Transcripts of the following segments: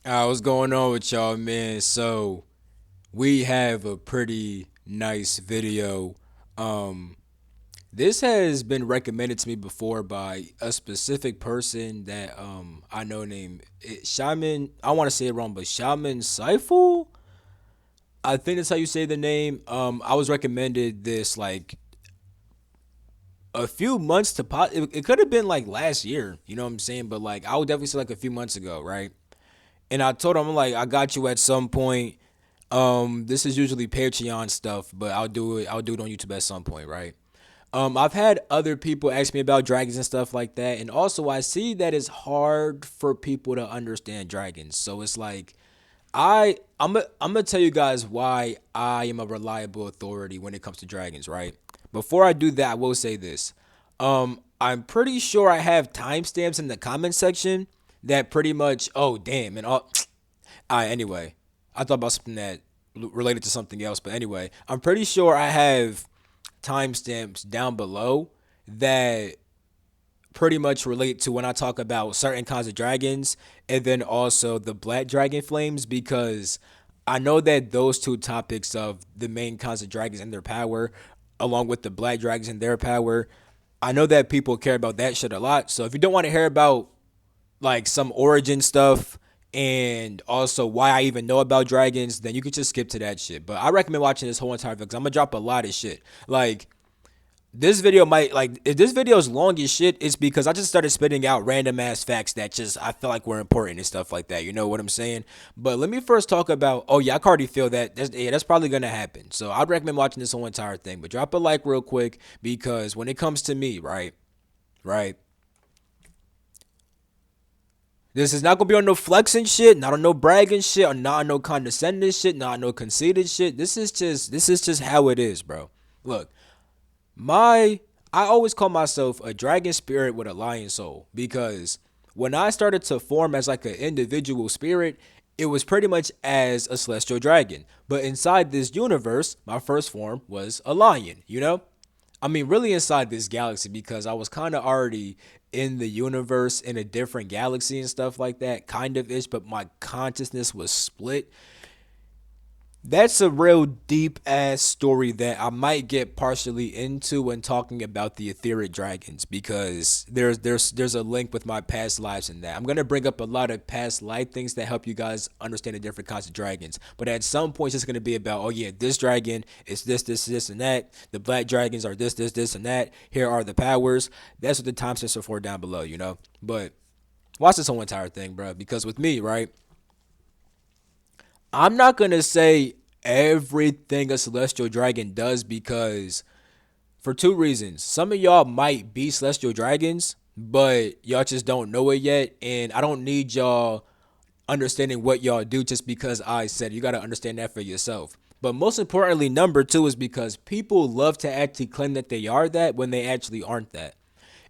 What's going on with y'all, man? So we have a pretty nice video. Um, this has been recommended to me before by a specific person that I know named Shaman. I want to say it wrong, but Shaman Saiful. I think that's how you say the name. I was recommended this like a few months to pot. It could have been like last year. You know what I'm saying? But like I would definitely say like a few months ago, right? And I told him, I'm like, I got you at some point. This is usually Patreon stuff, but I'll do it. I'll do it on YouTube at some point, right? I've had other people ask me about dragons and stuff like that, and also I see that it's hard for people to understand dragons. So it's like, I'm gonna tell you guys why I am a reliable authority when it comes to dragons, right? Before I do that, I will say this. I'm pretty sure I have timestamps in the comment section that pretty much. Oh damn, and all. Anyway, I thought about something that related to something else, but anyway, I'm pretty sure I have timestamps down below that pretty much relate to when I talk about certain kinds of dragons and then also the black dragon flames because I know that those two topics of the main kinds of dragons and their power, along with the black dragons and their power, I know that people care about that shit a lot. So if you don't want to hear about like some origin stuff and also why I even know about dragons, then you could just skip to that shit. But I recommend watching this whole entire video because I'm gonna drop a lot of shit. Like this video might like if this video is long as shit, it's because I just started spitting out random ass facts that just I feel like were important and stuff like that. You know what I'm saying? But let me first talk about. Oh yeah, I can already feel that. That's probably gonna happen. So I'd recommend watching this whole entire thing. But drop a like real quick because when it comes to me, right. This is not gonna be on no flexing shit, not on no bragging shit, or not on no condescending shit, not on no conceited shit. This is just how it is, bro. Look, my I always call myself a dragon spirit with a lion soul because when I started to form as like an individual spirit, it was pretty much as a celestial dragon. But inside this universe, my first form was a lion, you know? I mean, really inside this galaxy because I was kind of already in the universe in a different galaxy and stuff like that, kind of ish, but my consciousness was split. That's a real deep ass story that I might get partially into when talking about the etheric dragons because there's a link with my past lives in that. I'm gonna bring up a lot of past life things that help you guys understand the different kinds of dragons. But at some point it's gonna be about oh yeah, this dragon is this and that. The black dragons are this and that. Here are the powers. That's what the time sets are for down below, you know. But watch this whole entire thing, bro. Because with me, right, I'm not gonna say everything a celestial dragon does because for two reasons. Some of y'all might be celestial dragons, but y'all just don't know it yet, and I don't need y'all understanding what y'all do just because I said it. You gotta understand that for yourself. But most importantly, number two is because people love to actually claim that they are that when they actually aren't that.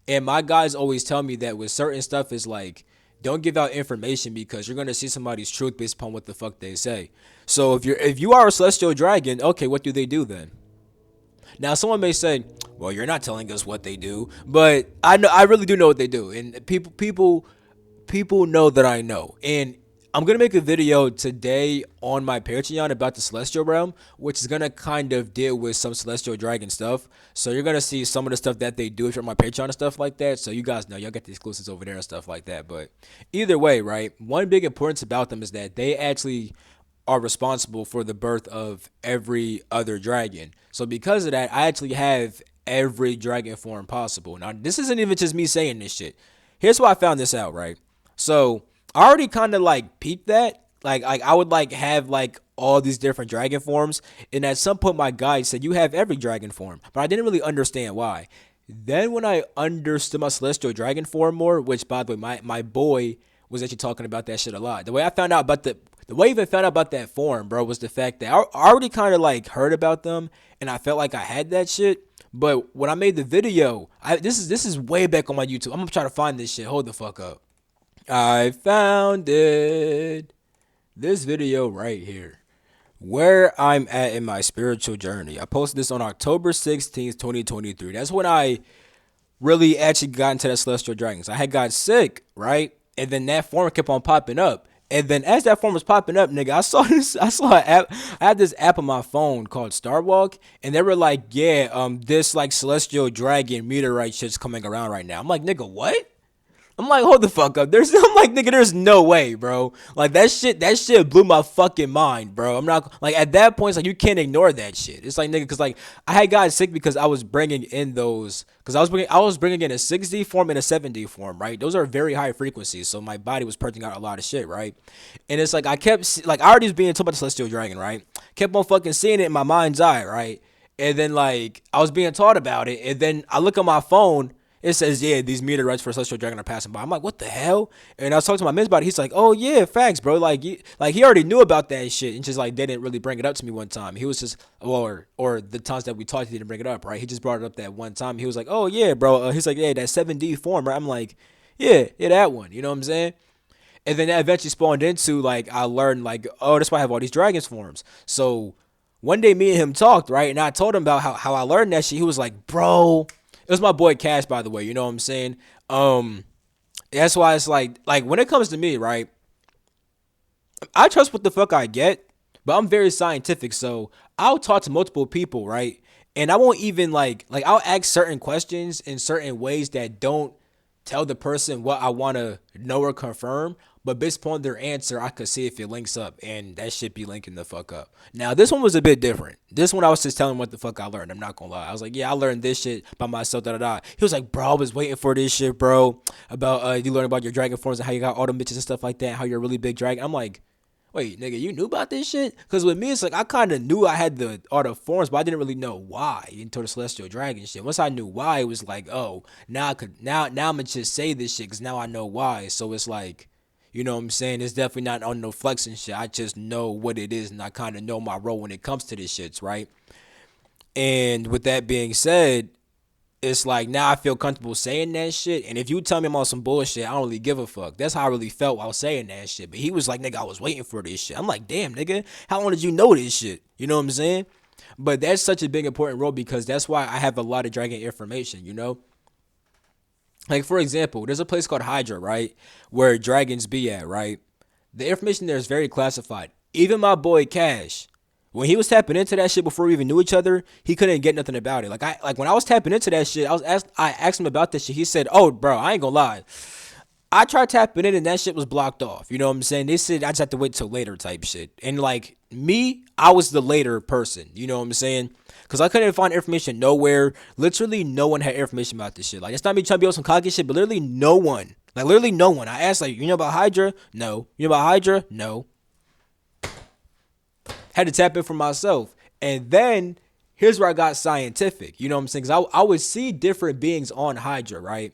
And my guys always tell me that with certain stuff is like, don't give out information because you're gonna see somebody's truth based upon what the fuck they say. So if you are a celestial dragon, okay, what do they do then? Now someone may say, well, you're not telling us what they do, but I really do know what they do, and people know that I know. And I'm gonna make a video today on my Patreon about the Celestial Realm, which is gonna kind of deal with some Celestial Dragon stuff. So you're gonna see some of the stuff that they do if you're on my Patreon and stuff like that. So you guys know y'all get the exclusives over there and stuff like that. But either way, right? One big importance about them is that they actually are responsible for the birth of every other dragon. So because of that, I actually have every dragon form possible. Now, this isn't even just me saying this shit. Here's why I found this out, right? So I already kind of like peeped that. Like I would like have like all these different dragon forms, and at some point my guide said you have every dragon form, but I didn't really understand why. Then when I understood my celestial dragon form more, which by the way my boy was actually talking about that shit a lot. The way I even found out about that form, bro, was the fact that I already kind of like heard about them, and I felt like I had that shit. But when I made the video, this is way back on my YouTube. I'm gonna try to find this shit. Hold the fuck up. I found it. This video right here. Where I'm at in my spiritual journey. I posted this on October 16th, 2023. That's when I really actually got into the celestial dragons. I had got sick, right? And then that form kept on popping up. And then as that form was popping up, nigga, I saw this. I saw an app. I had this app on my phone called Starwalk, and they were like, "Yeah, this like celestial dragon meteorite shit's coming around right now." I'm like, "Nigga, what?" I'm like, hold the fuck up. I'm like, nigga, there's no way, bro. Like that shit blew my fucking mind, bro. I'm not like at that point, it's like you can't ignore that shit. It's like, nigga, because like I had gotten sick because I was bringing in those, because I was bringing in a 6D form and a 7D form, right? Those are very high frequencies, so my body was purging out a lot of shit, right? And it's like I kept like I already was being told about the celestial dragon, right? Kept on fucking seeing it in my mind's eye, right? And then like I was being taught about it, and then I look on my phone. It says, yeah, these meteorites for celestial dragon are passing by. I'm like, what the hell? And I was talking to my man about it. He's like, oh yeah, facts, bro. Like he already knew about that shit, and just like didn't really bring it up to me one time. He was just, or the times that we talked, he didn't bring it up, right? He just brought it up that one time. He was like, oh yeah, bro. He's like, yeah, that 7D form, right? I'm like, yeah, that one. You know what I'm saying? And then that eventually spawned into like I learned like, oh, that's why I have all these dragons forms. So one day me and him talked, right? And I told him about how I learned that shit. He was like, bro, it was my boy Cash, by the way. You know what I'm saying? That's why it's like when it comes to me, right? I trust what the fuck I get, but I'm very scientific, so I'll talk to multiple people, right? And I won't even like I'll ask certain questions in certain ways that don't tell the person what I want to know or confirm, but based upon their answer, I could see if it links up, and that should be linking the fuck up. Now, this one was a bit different. This one, I was just telling what the fuck I learned. I'm not gonna lie. I was like, yeah, I learned this shit by myself, da da da. He was like, bro, I was waiting for this shit, bro, about you learn about your dragon forms and how you got all the bitches and stuff like that, how you're a really big dragon. I'm like, wait, nigga, you knew about this shit? Because with me, it's like I kind of knew I had the all the forms, but I didn't really know why until the celestial dragon shit. Once I knew why, it was like, oh, now I could now I'm gonna just say this shit because now I know why. So it's like, you know what I'm saying? It's definitely not on no flexing shit. I just know what it is, and I kind of know my role when it comes to this shits, right? And with that being said, it's like now I feel comfortable saying that shit. And if you tell me I'm on some bullshit, I don't really give a fuck. That's how I really felt while saying that shit. But he was like, nigga, I was waiting for this shit. I'm like, damn, nigga, how long did you know this shit? You know what I'm saying? But that's such a big important role because that's why I have a lot of dragon information, you know? Like, for example, there's a place called Hydra, right? Where dragons be at, right? The information there is very classified. Even my boy Cash, when he was tapping into that shit before we even knew each other, he couldn't get nothing about it. Like when I was tapping into that shit, I asked him about this shit. He said, "Oh, bro, I ain't gonna lie. I tried tapping in and that shit was blocked off. You know what I'm saying? They said I just have to wait till later type shit. And like me, I was the later person. You know what I'm saying? Because I couldn't find information nowhere. Literally, no one had information about this shit. Like, it's not me trying to be on some cocky shit, but literally no one. Like, literally no one. I asked, like, you know about Hydra? No. You know about Hydra? No. Had to tap in for myself. And then here's where I got scientific. You know what I'm saying? Because I would see different beings on Hydra, right?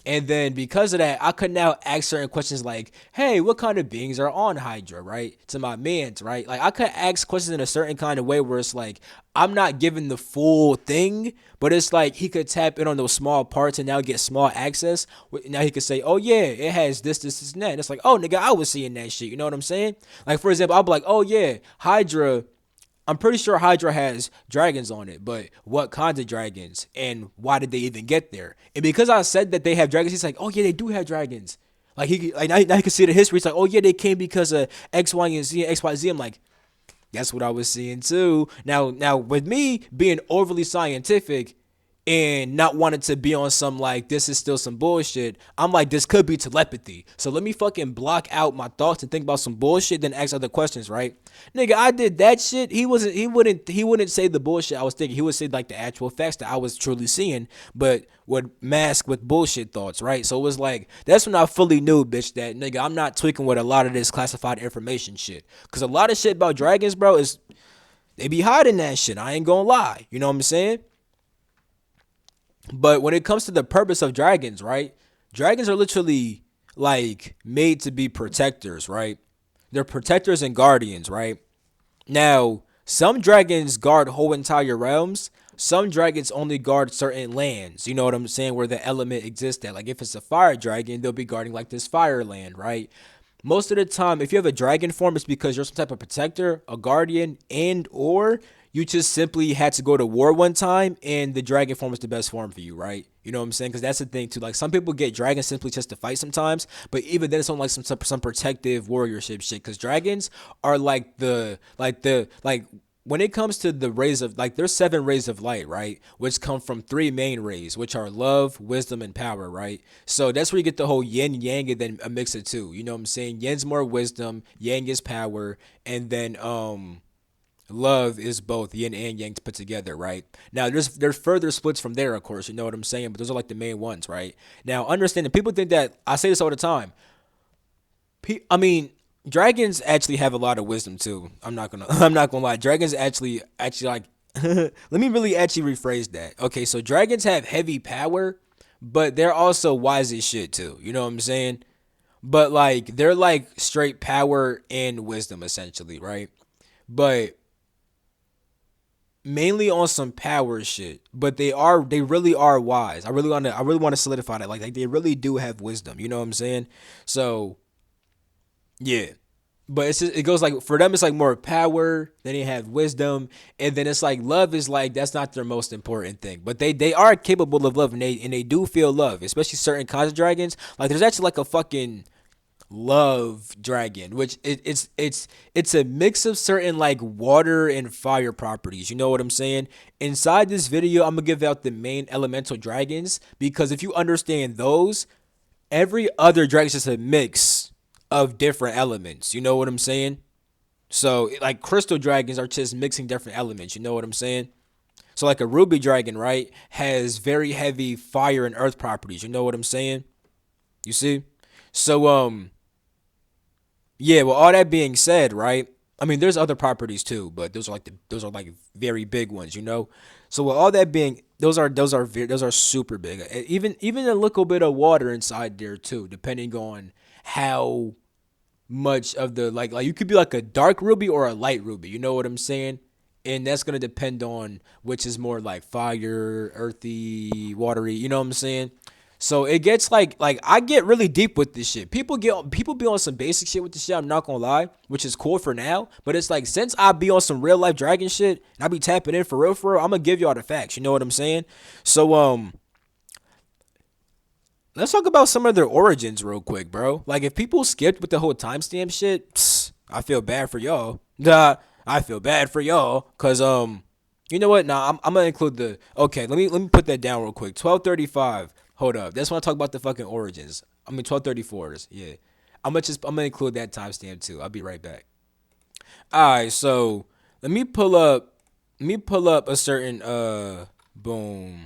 And then because of that, I could now ask certain questions like, hey, what kind of beings are on Hydra, right? To my mans, right? Like I could ask questions in a certain kind of way where it's like, I'm not giving the full thing, but it's like he could tap in on those small parts and now get small access. Now he could say, oh yeah, it has this, and that. And it's like, oh nigga, I was seeing that shit. You know what I'm saying? Like for example, I'll be like, oh yeah, Hydra, I'm pretty sure Hydra has dragons on it, but what kinds of dragons and why did they even get there? And because I said that they have dragons, he's like, oh yeah, they do have dragons. Like now he can see the history. It's like, oh yeah, they came because of X, Y, and Z, and X, Y, Z. I'm like, that's what I was seeing too. Now with me being overly scientific and not wanting to be on some like this is still some bullshit, I'm like this could be telepathy. So let me fucking block out my thoughts and think about some bullshit, then ask other questions, right? Nigga, I did that shit. He wouldn't say the bullshit I was thinking. He would say like the actual facts that I was truly seeing, but would mask with bullshit thoughts, right? So it was like that's when I fully knew, bitch, that nigga, I'm not tweaking with a lot of this classified information shit. Cause a lot of shit about dragons, bro, is they be hiding that shit. I ain't gonna lie. You know what I'm saying? But when it comes to the purpose of dragons, right? Dragons are literally like made to be protectors, right? They're protectors and guardians, right? Now, some dragons guard whole entire realms. Some dragons only guard certain lands. You know what I'm saying? Where the element exists at. Like if it's a fire dragon, they'll be guarding like this fire land, right? Most of the time, if you have a dragon form, it's because you're some type of protector, a guardian, and or you just simply had to go to war one time and the dragon form was the best form for you, right? You know what I'm saying? Because that's the thing too. Like some people get dragons simply just to fight sometimes, but even then it's on like some protective warriorship shit. Because dragons are like when it comes to the rays of like there's seven rays of light, right? Which come from three main rays, which are love, wisdom, and power, right? So that's where you get the whole yin yang and then a mix of two. You know what I'm saying? Yin's more wisdom, yang is power, and then love is both yin and yang put together, right? Now there's further splits from there, of course, you know what I'm saying, but those are like the main ones, right? Now understand that people think that I say this all the time. I mean, dragons actually have a lot of wisdom too. I'm not gonna I'm not gonna lie. Dragons actually like let me really actually rephrase that. Okay, so dragons have heavy power, but they're also wise as shit too. You know what I'm saying? But like they're like straight power and wisdom essentially, right? But mainly on some power shit, but they really are wise. I really want to solidify that. Like they really do have wisdom. You know what I'm saying? So yeah, but it goes like for them it's like more power. Then they have wisdom, and then it's like love is like that's not their most important thing. But they are capable of love, and they do feel love, especially certain kinds of dragons. Like there's actually like a fucking love dragon, which it's a mix of certain like water and fire properties. You know what I'm saying? Inside this video, I'm gonna give out the main elemental dragons because if you understand those, every other dragon is just a mix of different elements. You know what I'm saying? So like crystal dragons are just mixing different elements. You know what I'm saying? So like a ruby dragon, right, has very heavy fire and earth properties. You know what I'm saying? You see? So yeah, well, all that being said, right? I mean, there's other properties too, but those are like very big ones, you know. So with all that being, those are super big. Even a little bit of water inside there too, depending on how much of the like you could be like a dark ruby or a light ruby. You know what I'm saying? And that's gonna depend on which is more like fire, earthy, watery. You know what I'm saying? So it gets like I get really deep with this shit. People be on some basic shit with this shit. I'm not gonna lie, which is cool for now. But it's like since I be on some real life dragon shit and I be tapping in for real, I'm gonna give y'all the facts. You know what I'm saying? So let's talk about some of their origins real quick, bro. Like if people skipped with the whole timestamp shit, I feel bad for y'all. I feel bad for y'all, cause you know what? Nah, I'm gonna include the. Okay, let me put that down real quick. 1235. Hold up. That's when I talk about the fucking origins. I mean 1234s. Yeah, I'm gonna include that timestamp too. I'll be right back. All right, so let me pull up. A certain boom.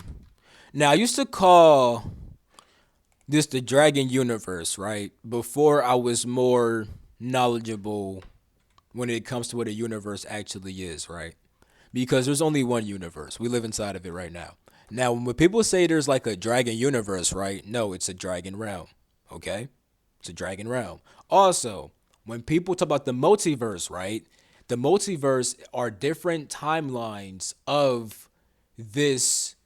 Now I used to call this the Dragon Universe, right? Before I was more knowledgeable when it comes to what a universe actually is, right? Because there's only one universe. We live inside of it right now. Now, when people say there's like a dragon universe, right? No, it's a dragon realm. Okay? It's a dragon realm. Also, when people talk about the multiverse, right? The multiverse are different timelines of this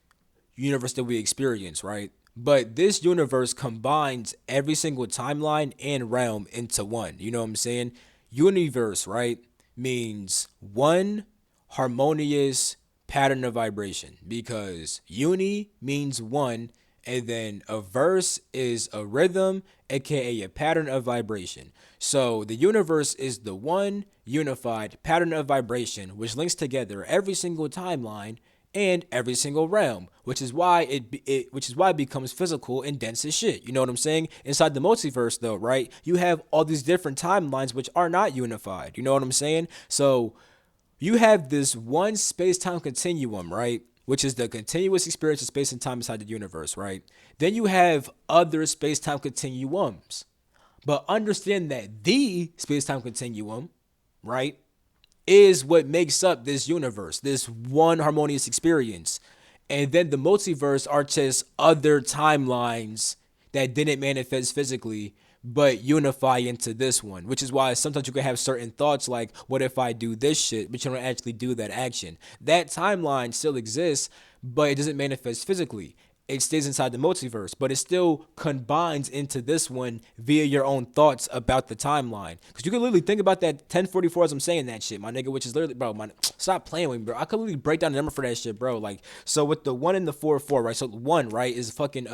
universe that we experience, right? But this universe combines every single timeline and realm into one. You know what I'm saying? Universe, right, means one harmonious pattern of vibration because uni means one, and then a verse is a rhythm, aka a pattern of vibration. So the universe is the one unified pattern of vibration which links together every single timeline and every single realm, which is why it becomes physical and dense as shit. You know what I'm saying? Inside the multiverse, though, right? You have all these different timelines which are not unified. You know what I'm saying? So you have this one space-time continuum, right? Which is the continuous experience of space and time inside the universe, right? Then you have other space-time continuums. But understand that the space-time continuum, right, is what makes up this universe, this one harmonious experience. And then the multiverse are just other timelines that didn't manifest physically but unify into this one, which is why sometimes you can have certain thoughts like, what if I do this shit, but you don't actually do that action. That timeline still exists, but it doesn't manifest physically. it stays inside the multiverse, but it still combines into this one via your own thoughts about the timeline. Because you can literally think about that 1044 as I'm saying that shit, my nigga, which is literally, bro, man, stop playing with me, bro. I could literally break down the number for that shit, bro. Like, so with the 1 and the 4, right? So 1, right, is fucking,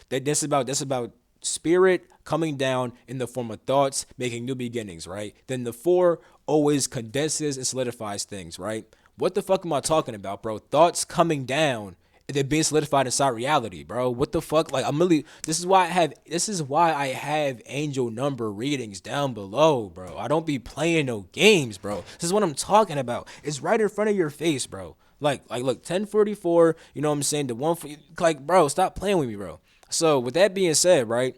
that's about spirit coming down in the form of thoughts, making new beginnings, right? Then the 4 always condenses and solidifies things, right? What the fuck am I talking about, bro? Thoughts coming down, they're being solidified inside reality, bro. What the fuck? Like, I'm really. This is why I have angel number readings down below, bro. I don't be playing no games, bro. This is what I'm talking about. It's right in front of your face, bro. Look, 1044. You know what I'm saying? The one for like, bro. Stop playing with me, bro. So with that being said, right,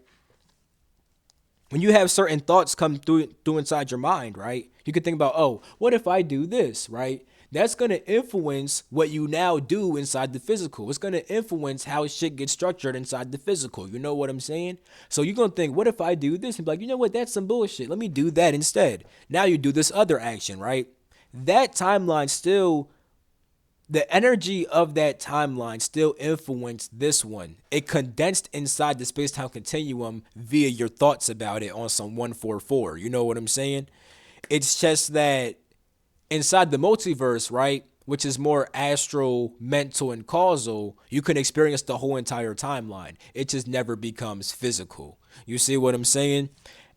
when you have certain thoughts come through inside your mind, right? You can think about, oh, what if I do this, right? That's gonna influence what you now do inside the physical. It's gonna influence how shit gets structured inside the physical. You know what I'm saying? So you're gonna think, what if I do this? And be like, you know what? That's some bullshit. Let me do that instead. Now you do this other action, right? That timeline still, the energy of that timeline still influenced this one. It condensed inside the space-time continuum via your thoughts about it on some 144. You know what I'm saying? It's just that inside the multiverse, right, which is more astral, mental, and causal, you can experience the whole entire timeline. It just never becomes physical. You see what I'm saying?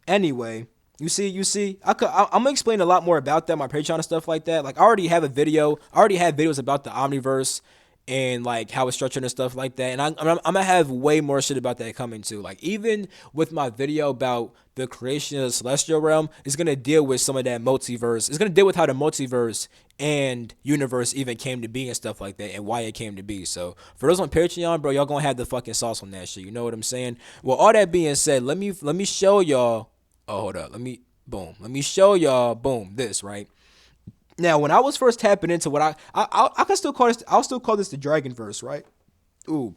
Anyway, you see, I'm gonna explain a lot more about that, my Patreon and stuff like that. Like, I already have a video. I already have videos about the Omniverse and like how it's structured and stuff like that. And I'm gonna have way more shit about that coming too. Like, even with my video about the creation of the celestial realm, it's gonna deal with some of that multiverse. It's gonna deal with how the multiverse and universe even came to be and stuff like that, and why it came to be. So for those on Patreon, bro, y'all gonna have the fucking sauce on that shit. You know what I'm saying? Well, all that being said, let me show y'all. Oh, hold up. Let me show y'all. Boom. This right. Now, when I was first tapping into what I can still call this, I'll still call this the Dragon Verse, right? Ooh,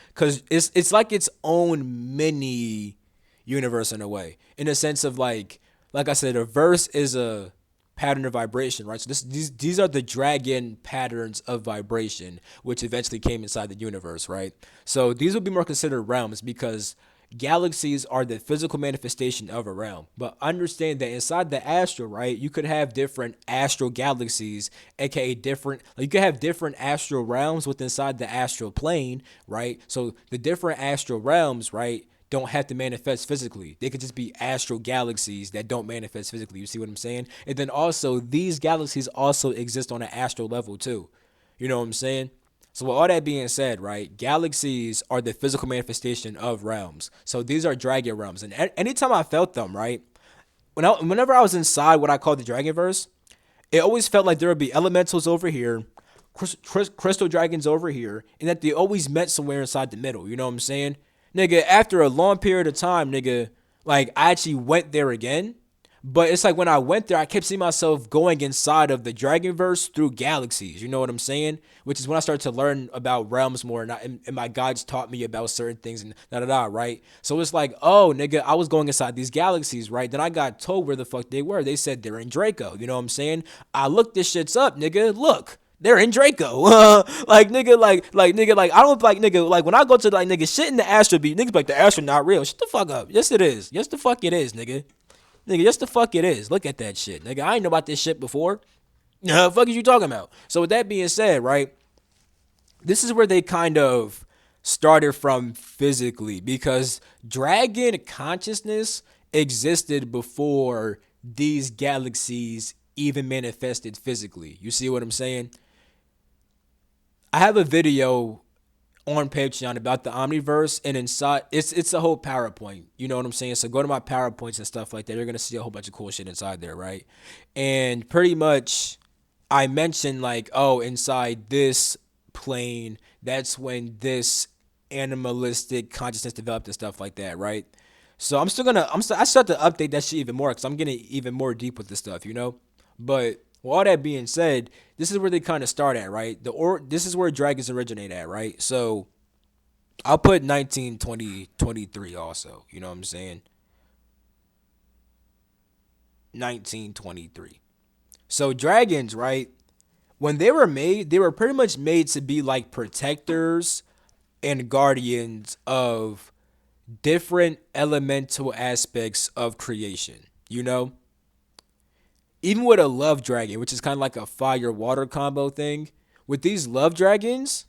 because it's like its own mini universe in a way, in a sense of like I said, a verse is a pattern of vibration, right? So these are the dragon patterns of vibration, which eventually came inside the universe, right? So these would be more considered realms because galaxies are the physical manifestation of a realm. But understand that inside the astral, right, you could have different astral galaxies, aka different, like you could have different astral realms within inside the astral plane, right? So the different astral realms, right, don't have to manifest physically. They could just be astral galaxies that don't manifest physically. You see what I'm saying? And then also, these galaxies also exist on an astral level too. You know what I'm saying? So with all that being said, right, galaxies are the physical manifestation of realms. So these are dragon realms, and anytime I felt them, right, whenever I was inside what I call the Dragonverse, it always felt like there would be elementals over here, crystal dragons over here, and that they always met somewhere inside the middle. You know what I'm saying, nigga? After a long period of time, nigga, like I actually went there again. But it's like when I went there, I kept seeing myself going inside of the Dragonverse through galaxies. You know what I'm saying? Which is when I started to learn about realms more, and my guides taught me about certain things and da da da. Right? So it's like, oh nigga, I was going inside these galaxies, right? Then I got told where the fuck they were. They said they're in Draco. You know what I'm saying? I looked this shits up, nigga. Look. They're in Draco. Like nigga, like nigga, like I don't like nigga, like when I go to like nigga shit in the astro beat, niggas be like the astro not real. Shut the fuck up. Yes it is. Yes the fuck it is, nigga. Nigga, just the fuck it is. Look at that shit. Nigga, I ain't know about this shit before. The fuck is you talking about? So with that being said, right, this is where they kind of started from physically because dragon consciousness existed before these galaxies even manifested physically. You see what I'm saying? I have a video on Patreon about the Omniverse, and inside it's a whole PowerPoint. You know what I'm saying? So go to my PowerPoints and stuff like that. You're gonna see a whole bunch of cool shit inside there, right? And pretty much I mentioned like, oh, inside this plane, that's when this animalistic consciousness developed and stuff like that, right? So I still have to update that shit even more because I'm getting even more deep with this stuff, you know? But with all that being said, this is where they kind of start at, right? This is where dragons originate at, right? So I'll put 1920 23 also. You know what I'm saying? 1923. So dragons, right? When they were made, they were pretty much made to be like protectors and guardians of different elemental aspects of creation. You know, even with a love dragon, which is kind of like a fire water combo thing, with these love dragons,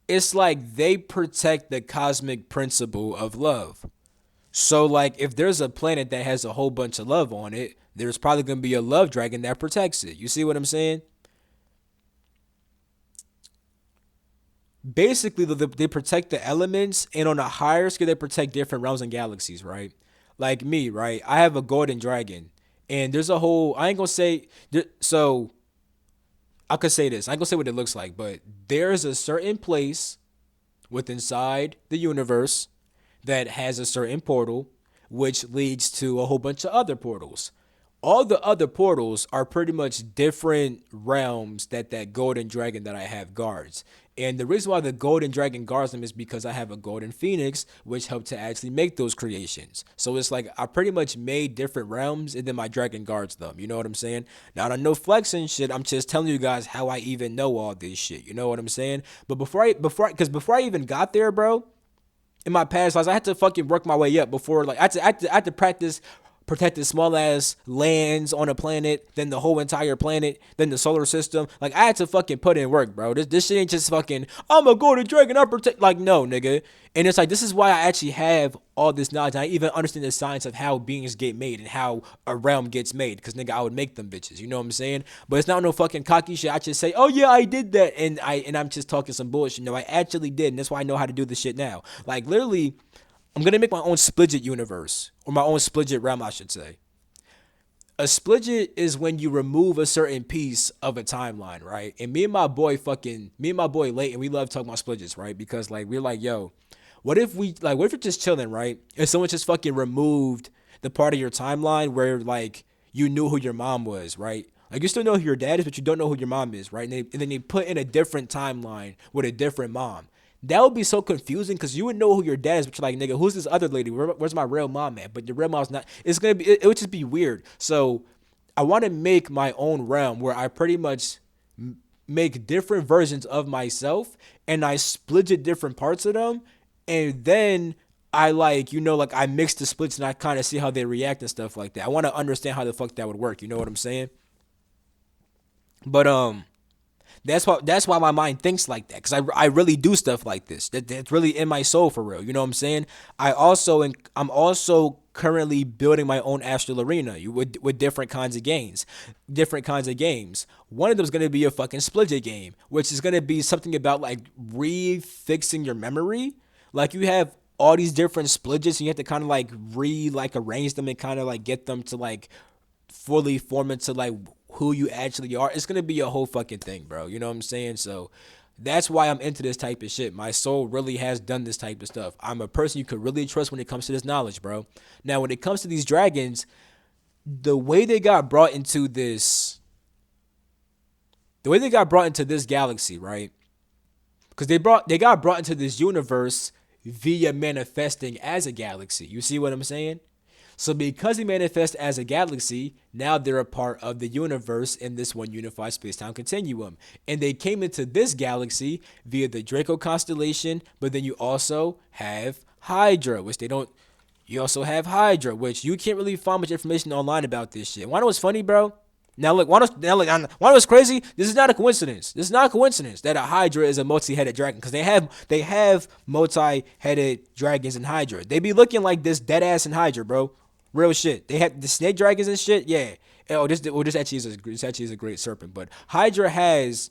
it's like they protect the cosmic principle of love. So, like, if there's a planet that has a whole bunch of love on it, there's probably going to be a love dragon that protects it. You see what I'm saying? Basically, they protect the elements, and on a higher scale, they protect different realms and galaxies, right? Like me, right? I have a golden dragon, and there's a whole. I ain't gonna say. So I could say this. I ain't gonna say what it looks like, but there's a certain place within inside the universe that has a certain portal, which leads to a whole bunch of other portals. All the other portals are pretty much different realms that golden dragon that I have guards. And the reason why the golden dragon guards them is because I have a golden phoenix, which helped to actually make those creations. So it's like I pretty much made different realms, and then my dragon guards them. You know what I'm saying? Now, I don't know flex and shit. I'm just telling you guys how I even know all this shit. You know what I'm saying? But before I even got there, bro, in my past lives, I had to fucking work my way up before, like, I had to practice protecting small ass lands on a planet, then the whole entire planet, then the solar system. Like, I had to fucking put in work, bro. This shit ain't just fucking, I'm a golden dragon, I protect. Like, no, nigga. And it's like, this is why I actually have all this knowledge. I even understand the science of how beings get made and how a realm gets made. Because, nigga, I would make them bitches. You know what I'm saying? But it's not no fucking cocky shit. I just say, oh, yeah, I did that. And I'm just talking some bullshit. No, I actually did. And that's why I know how to do this shit now. Like, literally, I'm gonna make my own split universe, or my own split realm, I should say. A split is when you remove a certain piece of a timeline, right? And me and my boy Leighton, we love talking about splits, right? Because like we're like, yo, what if you're just chilling, right? And someone just fucking removed the part of your timeline where like you knew who your mom was, right? Like you still know who your dad is, but you don't know who your mom is, right? And then they put in a different timeline with a different mom. That would be so confusing because you would know who your dad is, but you're like, nigga, who's this other lady? Where's my real mom at? But your real mom's not. It's gonna be. It would just be weird. So I want to make my own realm where I pretty much make different versions of myself, and I split it different parts of them, and then I like like I mix the splits and I kind of see how they react and stuff like that. I want to understand how the fuck that would work. You know what I'm saying? But that's why my mind thinks like that, because I really do stuff like this. That's really in my soul for real. You know what I'm saying? I'm also currently building my own astral arena with different kinds of games. One of them is gonna be a fucking split game, which is gonna be something about like refixing your memory. Like you have all these different splitges, and you have to kind of like arrange them and kind of like get them to like fully form into like who you actually are. It's gonna be a whole fucking thing, bro. You know what I'm saying? So that's why I'm into this type of shit. My soul really has done this type of stuff. I'm a person you could really trust when it comes to this knowledge, bro. Now, when it comes to these dragons, the way they got brought into this, galaxy, right? Because they got brought into this universe via manifesting as a galaxy. You see what I'm saying? So because they manifest as a galaxy, now they're a part of the universe in this one unified space-time continuum. And they came into this galaxy via the Draco constellation, but then you also have Hydra, which they don't. You also have Hydra, which you can't really find much information online about this shit. Wanna know what's funny, bro? Wanna know what's crazy? This is not a coincidence. This is not a coincidence that a Hydra is a multi-headed dragon, because they have multi-headed dragons in Hydra. They be looking like this dead ass in Hydra, bro. Real shit. They have the snake dragons and shit. Yeah. This actually is a great serpent. But Hydra has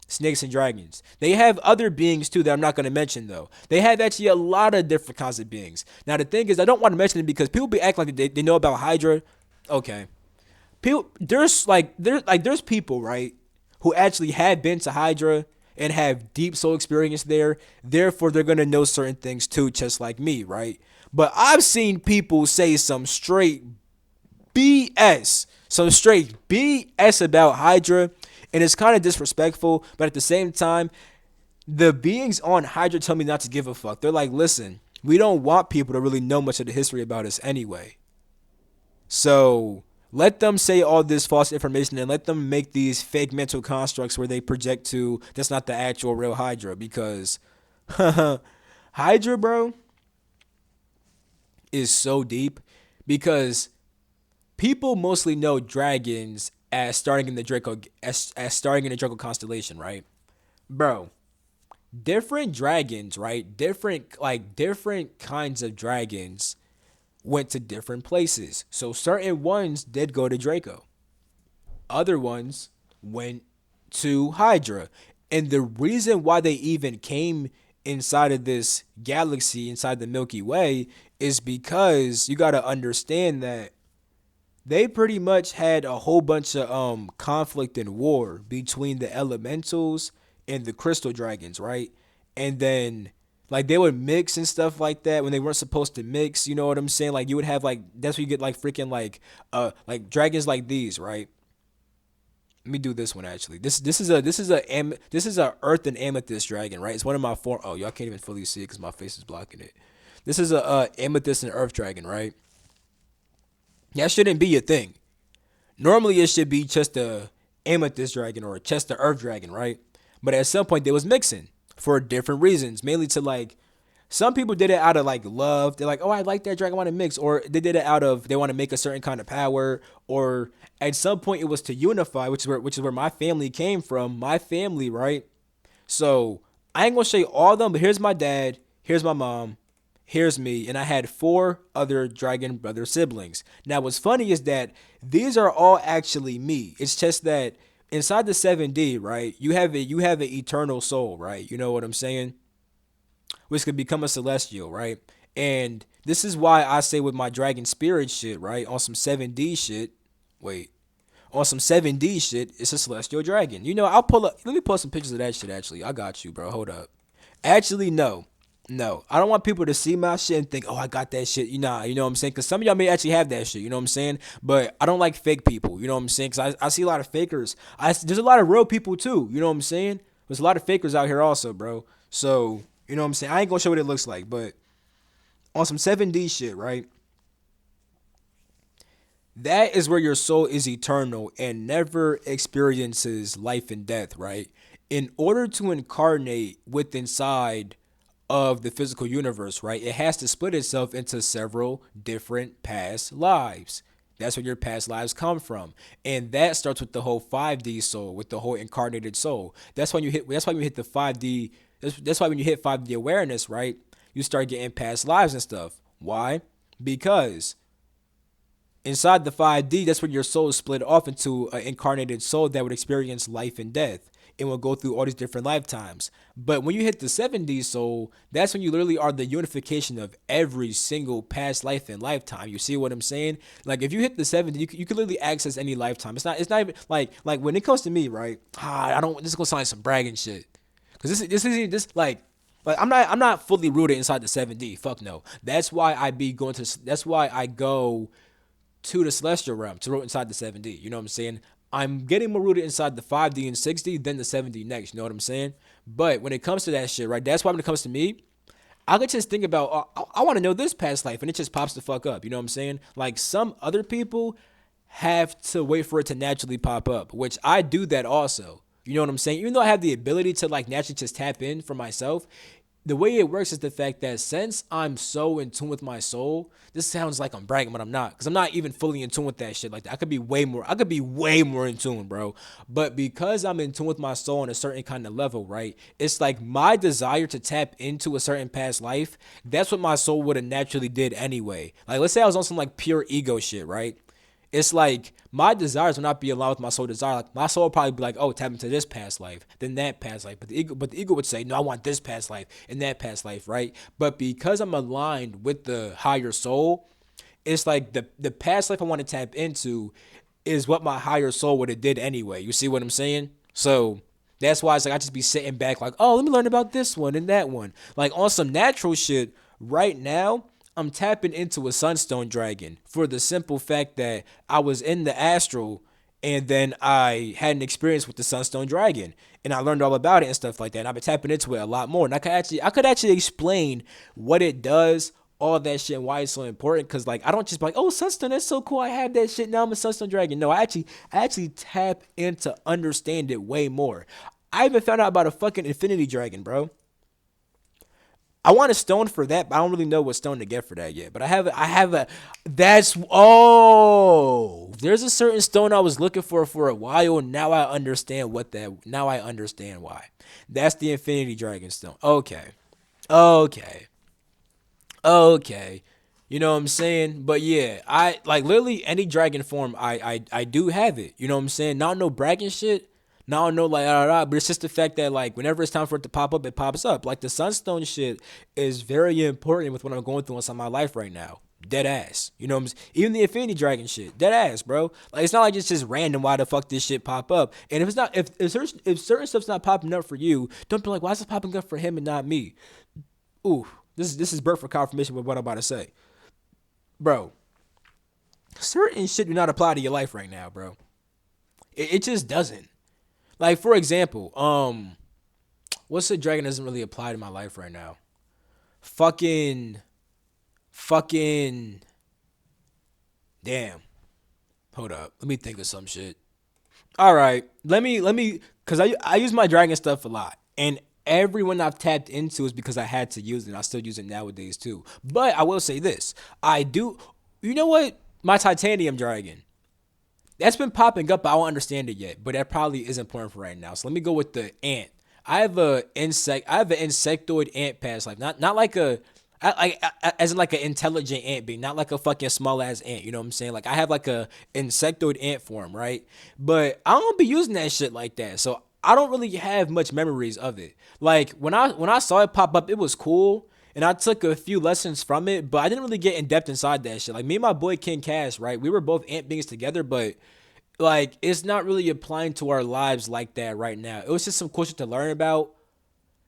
snakes and dragons. They have other beings too that I'm not going to mention though. They have actually a lot of different kinds of beings. Now the thing is, I don't want to mention it because people be acting like they know about Hydra. Okay. There's people, right, who actually have been to Hydra and have deep soul experience there. Therefore, they're gonna know certain things too, just like me, right? But I've seen people say some straight BS about Hydra, and it's kind of disrespectful. But at the same time, the beings on Hydra tell me not to give a fuck. They're like, listen, we don't want people to really know much of the history about us anyway. So let them say all this false information and let them make these fake mental constructs where they project to that's not the actual real Hydra, because Hydra, bro, is so deep because people mostly know dragons as starting in the Draco as starting in the Draco constellation, right? Bro, different dragons, right? Different kinds of dragons went to different places. So certain ones did go to Draco. Other ones went to Hydra. And the reason why they even came inside of this galaxy, inside the Milky Way, is because you got to understand that they pretty much had a whole bunch of conflict and war between the elementals and the crystal dragons, right? And then like they would mix and stuff like that when they weren't supposed to mix, you know what I'm saying? Like you would have like that's where you get like freaking like dragons like these, right? Let me do this one actually. This is a earth and amethyst dragon, right? It's one of my four. Oh, y'all can't even fully see it because my face is blocking it. This is a amethyst and earth dragon, right? That shouldn't be a thing. Normally, it should be just a amethyst dragon or just a earth dragon, right? But at some point, they was mixing for different reasons, mainly to like some people did it out of like love. They're like, oh, I like that dragon, I want to mix, or they did it out of they want to make a certain kind of power, or at some point it was to unify, which is where my family came from. My family, right? So I ain't gonna show you all of them, but here's my dad, here's my mom, here's me, and I had four other dragon brother siblings. Now, what's funny is that these are all actually me. It's just that inside the 7D, right? You have an eternal soul, right? You know what I'm saying? Which could become a celestial, right? And this is why I say with my dragon spirit shit, right? On some 7D shit. Wait, on some 7D shit, it's a celestial dragon. You know, I'll pull up. Let me pull some pictures of that shit. Actually, I got you, bro. Hold up. Actually, no, no. I don't want people to see my shit and think, oh, I got that shit. You know what I'm saying? Because some of y'all may actually have that shit. You know what I'm saying? But I don't like fake people. You know what I'm saying? Because I see a lot of fakers. There's a lot of real people too. You know what I'm saying? There's a lot of fakers out here also, bro. So you know what I'm saying? I ain't gonna show what it looks like, but on some 7D shit, right? That is where your soul is eternal and never experiences life and death, right? In order to incarnate with inside of the physical universe, right, it has to split itself into several different past lives. That's where your past lives come from. And that starts with the whole 5D soul, with the whole incarnated soul. That's why you hit the 5D that's why when you hit 5D awareness, right, you start getting past lives and stuff. Why? Because inside the 5D, that's where your soul is split off into an incarnated soul that would experience life and death and will go through all these different lifetimes. But when you hit the 7D soul, that's when you literally are the unification of every single past life and lifetime. You see what I'm saying? Like if you hit the 7D, you can literally access any lifetime. It's not even like when it comes to me, right? I don't. This is gonna sound like some bragging shit, because this isn't this like I'm not fully rooted inside the 7D. Fuck no. That's why I go to the celestial realm to root inside the 7D. You know what I'm saying? I'm getting more rooted inside the 5D and 6D than the 7D next. You know what I'm saying? But when it comes to that shit, right? That's why when it comes to me, I could just think about, I want to know this past life, and it just pops the fuck up. You know what I'm saying? Like some other people have to wait for it to naturally pop up, which I do that also. You know what I'm saying? Even though I have the ability to like naturally just tap in for myself, the way it works is the fact that since I'm so in tune with my soul, this sounds like I'm bragging, but I'm not, because I'm not even fully in tune with that shit like that. I could be way more. I could be way more in tune, bro. But because I'm in tune with my soul on a certain kind of level, right? It's like my desire to tap into a certain past life. That's what my soul would have naturally did anyway. Like let's say I was on some like pure ego shit, right? It's like my desires will not be aligned with my soul desire. Like my soul will probably be like, oh, tap into this past life, then that past life. But the ego would say, no, I want this past life and that past life, right? But because I'm aligned with the higher soul, it's like the past life I want to tap into is what my higher soul would have did anyway. You see what I'm saying? So that's why it's like I just be sitting back like, oh, let me learn about this one and that one. Like on some natural shit right now, I'm tapping into a sunstone dragon for the simple fact that I was in the astral and then I had an experience with the sunstone dragon and I learned all about it and stuff like that. And I've been tapping into it a lot more. And I could actually explain what it does, all that shit, and why it's so important. Cause like I don't just be like, oh, sunstone, that's so cool. I have that shit now. I'm a sunstone dragon. No, I actually tap into understand it way more. I even found out about a fucking infinity dragon, bro. I want a stone for that, but I don't really know what stone to get for that yet. But that's, oh, there's a certain stone I was looking for a while. Now I understand now I understand why. That's the Infinity Dragon Stone. Okay. Okay. Okay. You know what I'm saying? But yeah, I like literally any dragon form I do have it. You know what I'm saying? Not no bragging shit. Not no like but it's just the fact that like whenever it's time for it to pop up, it pops up. Like the sunstone shit is very important with what I'm going through inside my life right now. Dead ass. You know what I'm saying? Even the Infinity Dragon shit. Dead ass, bro. Like it's not like it's just random why the fuck this shit pop up. And if it's not if certain stuff's not popping up for you, don't be like, why is it popping up for him and not me? Ooh, this is birth for confirmation with what I'm about to say. Bro, certain shit do not apply to your life right now, bro. It just doesn't. Like for example, what's a dragon that doesn't really apply to my life right now? Fucking fucking damn. Hold up. Let me think of some shit. All right. Let me cuz I use my dragon stuff a lot. And everyone I've tapped into is because I had to use it. I still use it nowadays too. But I will say this. I do you know what? My titanium dragon. That's been popping up, but I don't understand it yet. But that probably is important for right now. So let me go with the ant. I have an insectoid ant past life. Not like as in like an intelligent ant being, not like a fucking small ass ant. You know what I'm saying? Like I have like a insectoid ant form, right? But I don't be using that shit like that. So I don't really have much memories of it. Like when I saw it pop up, it was cool. And I took a few lessons from it, but I didn't really get in depth inside that shit. Like me and my boy King Cash, right? We were both ant beings together, but like it's not really applying to our lives like that right now. It was just some cool shit to learn about,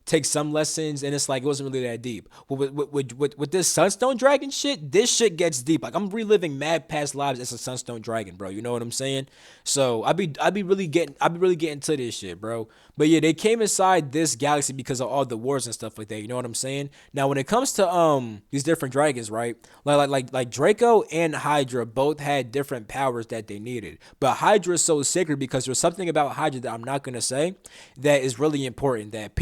take some lessons, and it's like it wasn't really that deep. With this Sunstone Dragon shit, this shit gets deep. Like I'm reliving mad past lives as a Sunstone Dragon, bro. You know what I'm saying? So I be really getting to this shit, bro. But yeah, they came inside this galaxy because of all the wars and stuff like that. You know what I'm saying? Now when it comes to these different dragons, right? Like Draco and Hydra both had different powers that they needed. But Hydra is so sacred because there's something about Hydra that I'm not gonna say that is really important. That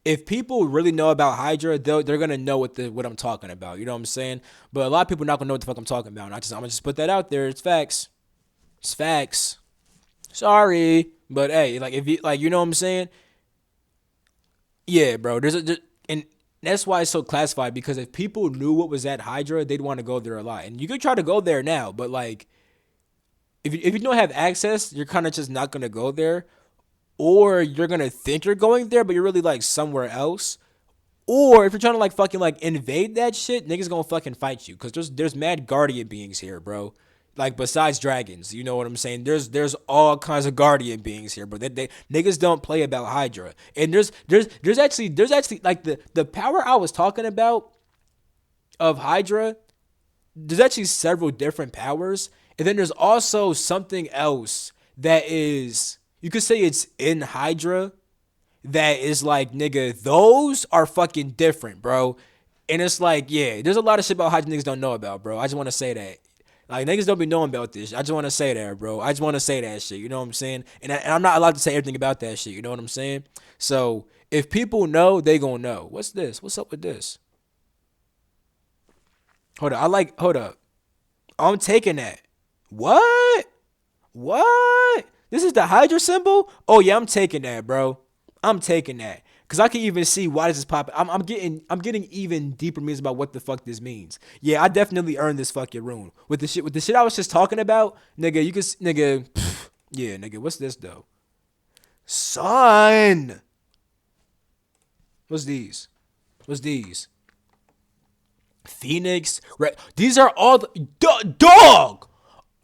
if people really know about Hydra, they're gonna know what I'm talking about. You know what I'm saying? But a lot of people not gonna know what the fuck I'm talking about. And I'm gonna just put that out there. It's facts. It's facts. Sorry, but hey, like if you like, you know what I'm saying? Yeah, bro. And that's why it's so classified because if people knew what was at Hydra, they'd want to go there a lot. And you could try to go there now, but like if you don't have access, you're kind of just not gonna go there, or you're gonna think you're going there, but you're really like somewhere else. Or if you're trying to like fucking like invade that shit, niggas gonna fucking fight you because there's mad guardian beings here, bro. Like besides dragons, you know what I'm saying? There's all kinds of guardian beings here, but they niggas don't play about Hydra. And there's actually like the power I was talking about of Hydra. There's actually several different powers, and then there's also something else that is you could say it's in Hydra that is like, nigga, those are fucking different, bro. And it's like, yeah, there's a lot of shit about how niggas don't know about, bro. I just want to say that. Like, niggas don't be knowing about this. I just want to say that, bro. I just want to say that shit. You know what I'm saying? And I'm not allowed to say everything about that shit. You know what I'm saying? So, if people know, they gonna know. What's this? What's up with this? Hold up. I'm taking that. What? What? This is the Hydra symbol? Oh yeah, I'm taking that, bro. I'm taking that. Cause I can even see why this is popping. I'm getting even deeper meanings about what the fuck this means. Yeah, I definitely earned this fucking rune. With the shit I was just talking about, nigga, yeah, nigga, what's this though? Son. What's these? What's these? Phoenix, right? These are all dog.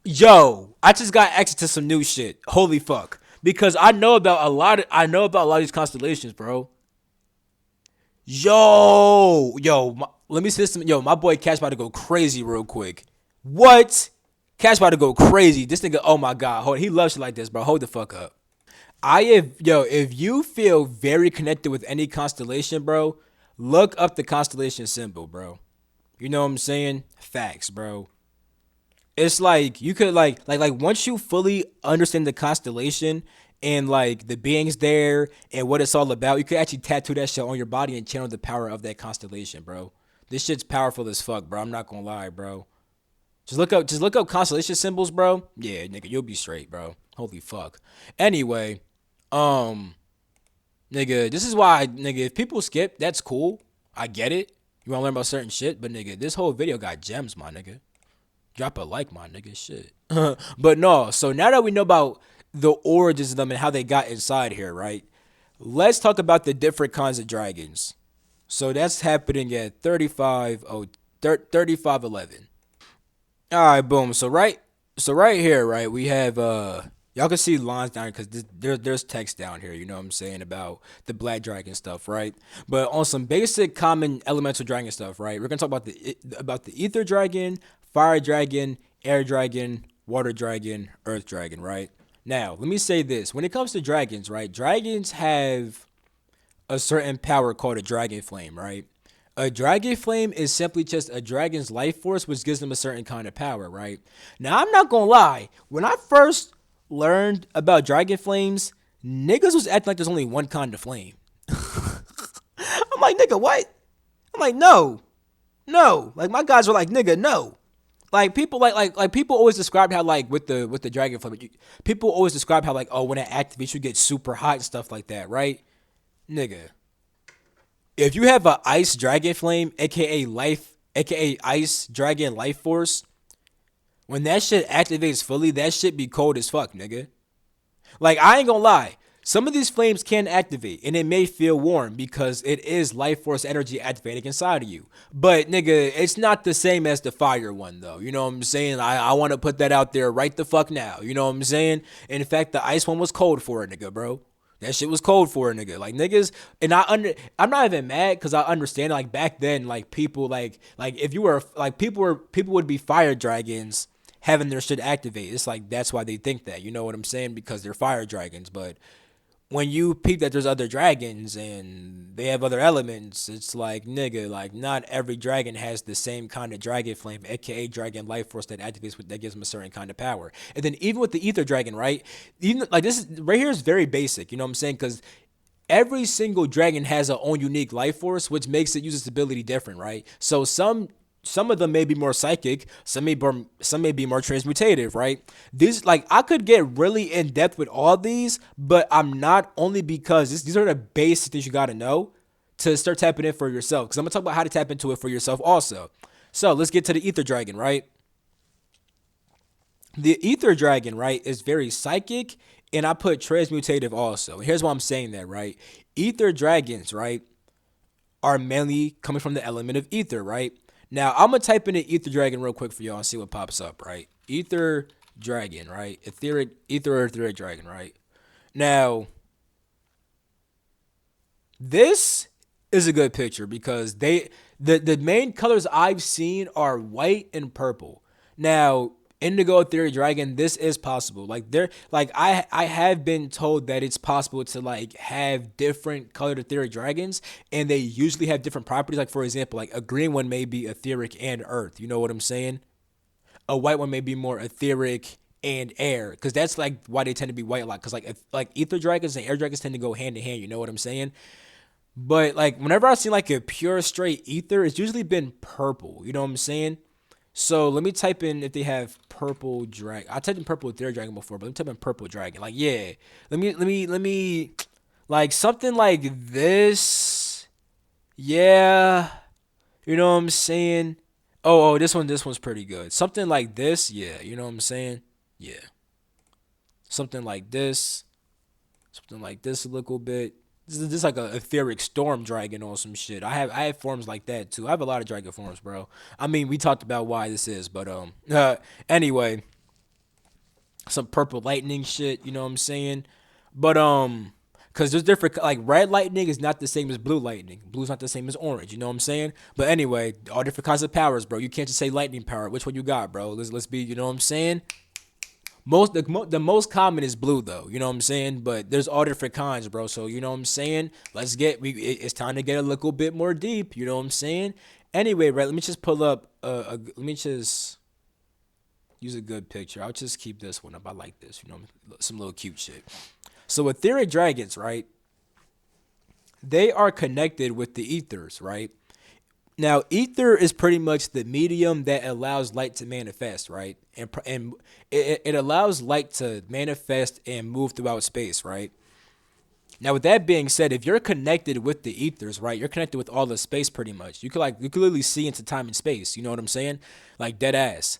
Yo, I just got access to some new shit. Holy fuck. Because I know about a lot of these constellations, bro. Let me see this. Yo, my boy Cash about to go crazy real quick. What? Cash about to go crazy. This nigga, oh my god, he loves shit like this, bro. Hold the fuck up. If you feel very connected with any constellation, bro, look up the constellation symbol, bro. You know what I'm saying? Facts, bro. It's like you could like once you fully understand the constellation and like the beings there and what it's all about, you could actually tattoo that shit on your body and channel the power of that constellation, bro. This shit's powerful as fuck, bro. I'm not gonna lie, bro. Just look up constellation symbols, bro. Yeah, nigga, you'll be straight, bro. Holy fuck. Anyway, um, nigga, this is why, nigga, if people skip, that's cool. I get it. You wanna learn about certain shit, but nigga, this whole video got gems, my nigga. Drop a like, my nigga. Shit. But no, so now that we know about the origins of them and how they got inside here, right? Let's talk about the different kinds of dragons. So that's happening at 3511. All right, boom. So right here, right, we have y'all can see lines down here because there's text down here. You know what I'm saying about the black dragon stuff, right? But on some basic common elemental dragon stuff, right? We're gonna talk about the ether dragon, fire dragon, air dragon, water dragon, earth dragon, right? Now, let me say this: when it comes to dragons, right? Dragons have a certain power called a dragon flame, right? A dragon flame is simply just a dragon's life force, which gives them a certain kind of power, right? Now, I'm not gonna lie. When I first learned about dragon flames, niggas was acting like there's only one kind of flame. I'm like, nigga, what? I'm like, no, no. Like my guys were like, nigga, no. Like people like people always describe how like with the dragon flame, people always describe how like, oh, when it activates you get super hot and stuff like that, right? Nigga, if you have a ice dragon flame, aka ice dragon life force, when that shit activates fully, that shit be cold as fuck, nigga. Like I ain't gonna lie, some of these flames can activate, and it may feel warm because it is life force energy activating inside of you. But nigga, it's not the same as the fire one though. You know what I'm saying? I want to put that out there right the fuck now. You know what I'm saying? In fact, the ice one was cold for a nigga, bro. That shit was cold for a nigga. Like niggas, and I'm not even mad because I understand. Like back then, like people, like if you were like people would be fire dragons having their shit activate. It's like that's why they think that. You know what I'm saying? Because they're fire dragons. But when you peep that there's other dragons and they have other elements, it's like nigga, like not every dragon has the same kind of dragon flame, aka dragon life force that activates that gives them a certain kind of power. And then even with the ether dragon, right? Even like this is right here is very basic. You know what I'm saying? Because every single dragon has a own unique life force, which makes it use its ability different, right? So some of them may be more psychic, some may be more transmutative, right? These like I could get really in depth with all these, but I'm not, only because these are the basic things you got to know to start tapping in for yourself. Because I'm gonna talk about how to tap into it for yourself also. So let's get to the ether dragon, right? The ether dragon, right, is very psychic, and I put transmutative also. Here's why I'm saying that, right? Ether dragons, right, are mainly coming from the element of ether, right? Now I'm gonna type in the ether dragon real quick for y'all and see what pops up, right? Ether dragon, right? Etheric dragon, right? Now this is a good picture because the main colors I've seen are white and purple. Now, Indigo Theory Dragon, this is possible. Like there, like I have been told that it's possible to like have different colored etheric dragons, and they usually have different properties. Like for example, like a green one may be etheric and earth. You know what I'm saying? A white one may be more etheric and air, because that's like why they tend to be white a lot. Because like ether dragons and air dragons tend to go hand in hand. You know what I'm saying? But like whenever I've seen like a pure straight ether, it's usually been purple. You know what I'm saying? So let me type in if they have purple dragon. I typed in purple their dragon before, but let me type in purple dragon. Like yeah, let me like something like this. Yeah, you know what I'm saying. This one's pretty good. Something like this. Yeah, you know what I'm saying. Yeah, something like this. Something like this a little bit. This is like a etheric storm dragon or some shit. I have forms like that too. I have a lot of dragon forms, bro. I mean, we talked about why this is, but anyway, some purple lightning shit. You know what I'm saying? But cause there's different like red lightning is not the same as blue lightning. Blue's not the same as orange. You know what I'm saying? But anyway, all different kinds of powers, bro. You can't just say lightning power. Which one you got, bro? Let's be. You know what I'm saying? The most common is blue though, you know what I'm saying? But there's all different kinds, bro. So you know what I'm saying? It's time to get a little bit more deep, you know what I'm saying? Anyway, right, let me just pull up let me just use a good picture. I'll just keep this one up. I like this, you know, some little cute shit. So etheric dragons, right? They are connected with the ethers, right? Now, ether is pretty much the medium that allows light to manifest, right? And it allows light to manifest and move throughout space, right? Now, with that being said, if you're connected with the ethers, right, you're connected with all the space pretty much. You could literally see into time and space. You know what I'm saying? Like dead ass.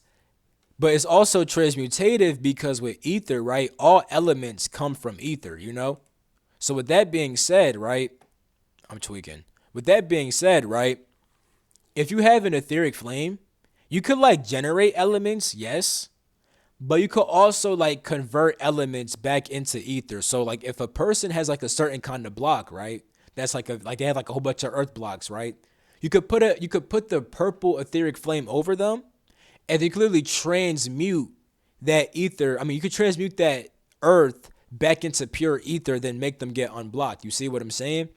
But it's also transmutative because with ether, right, all elements come from ether. You know. So with that being said, right, I'm tweaking. With that being said, right, if you have an etheric flame, you could like generate elements, yes, but you could also like convert elements back into ether. So like if a person has like a certain kind of block, right? That's like they have like a whole bunch of earth blocks, right? You could put the purple etheric flame over them and they clearly transmute that ether. I mean, you could transmute that earth back into pure ether, then make them get unblocked. You see what I'm saying?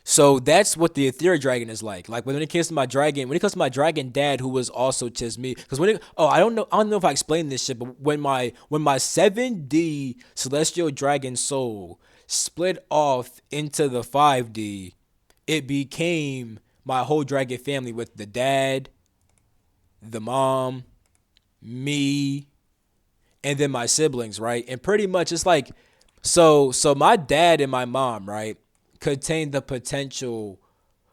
So that's what the Ethereal Dragon is like. Like when it comes to my dragon, when it comes to my dragon dad, who was also me, because I don't know if I explained this shit, but when my 7D Celestial Dragon soul split off into the 5D, it became my whole dragon family with the dad, the mom, me, and then my siblings, right? And pretty much it's like so my dad and my mom, right, contain the potential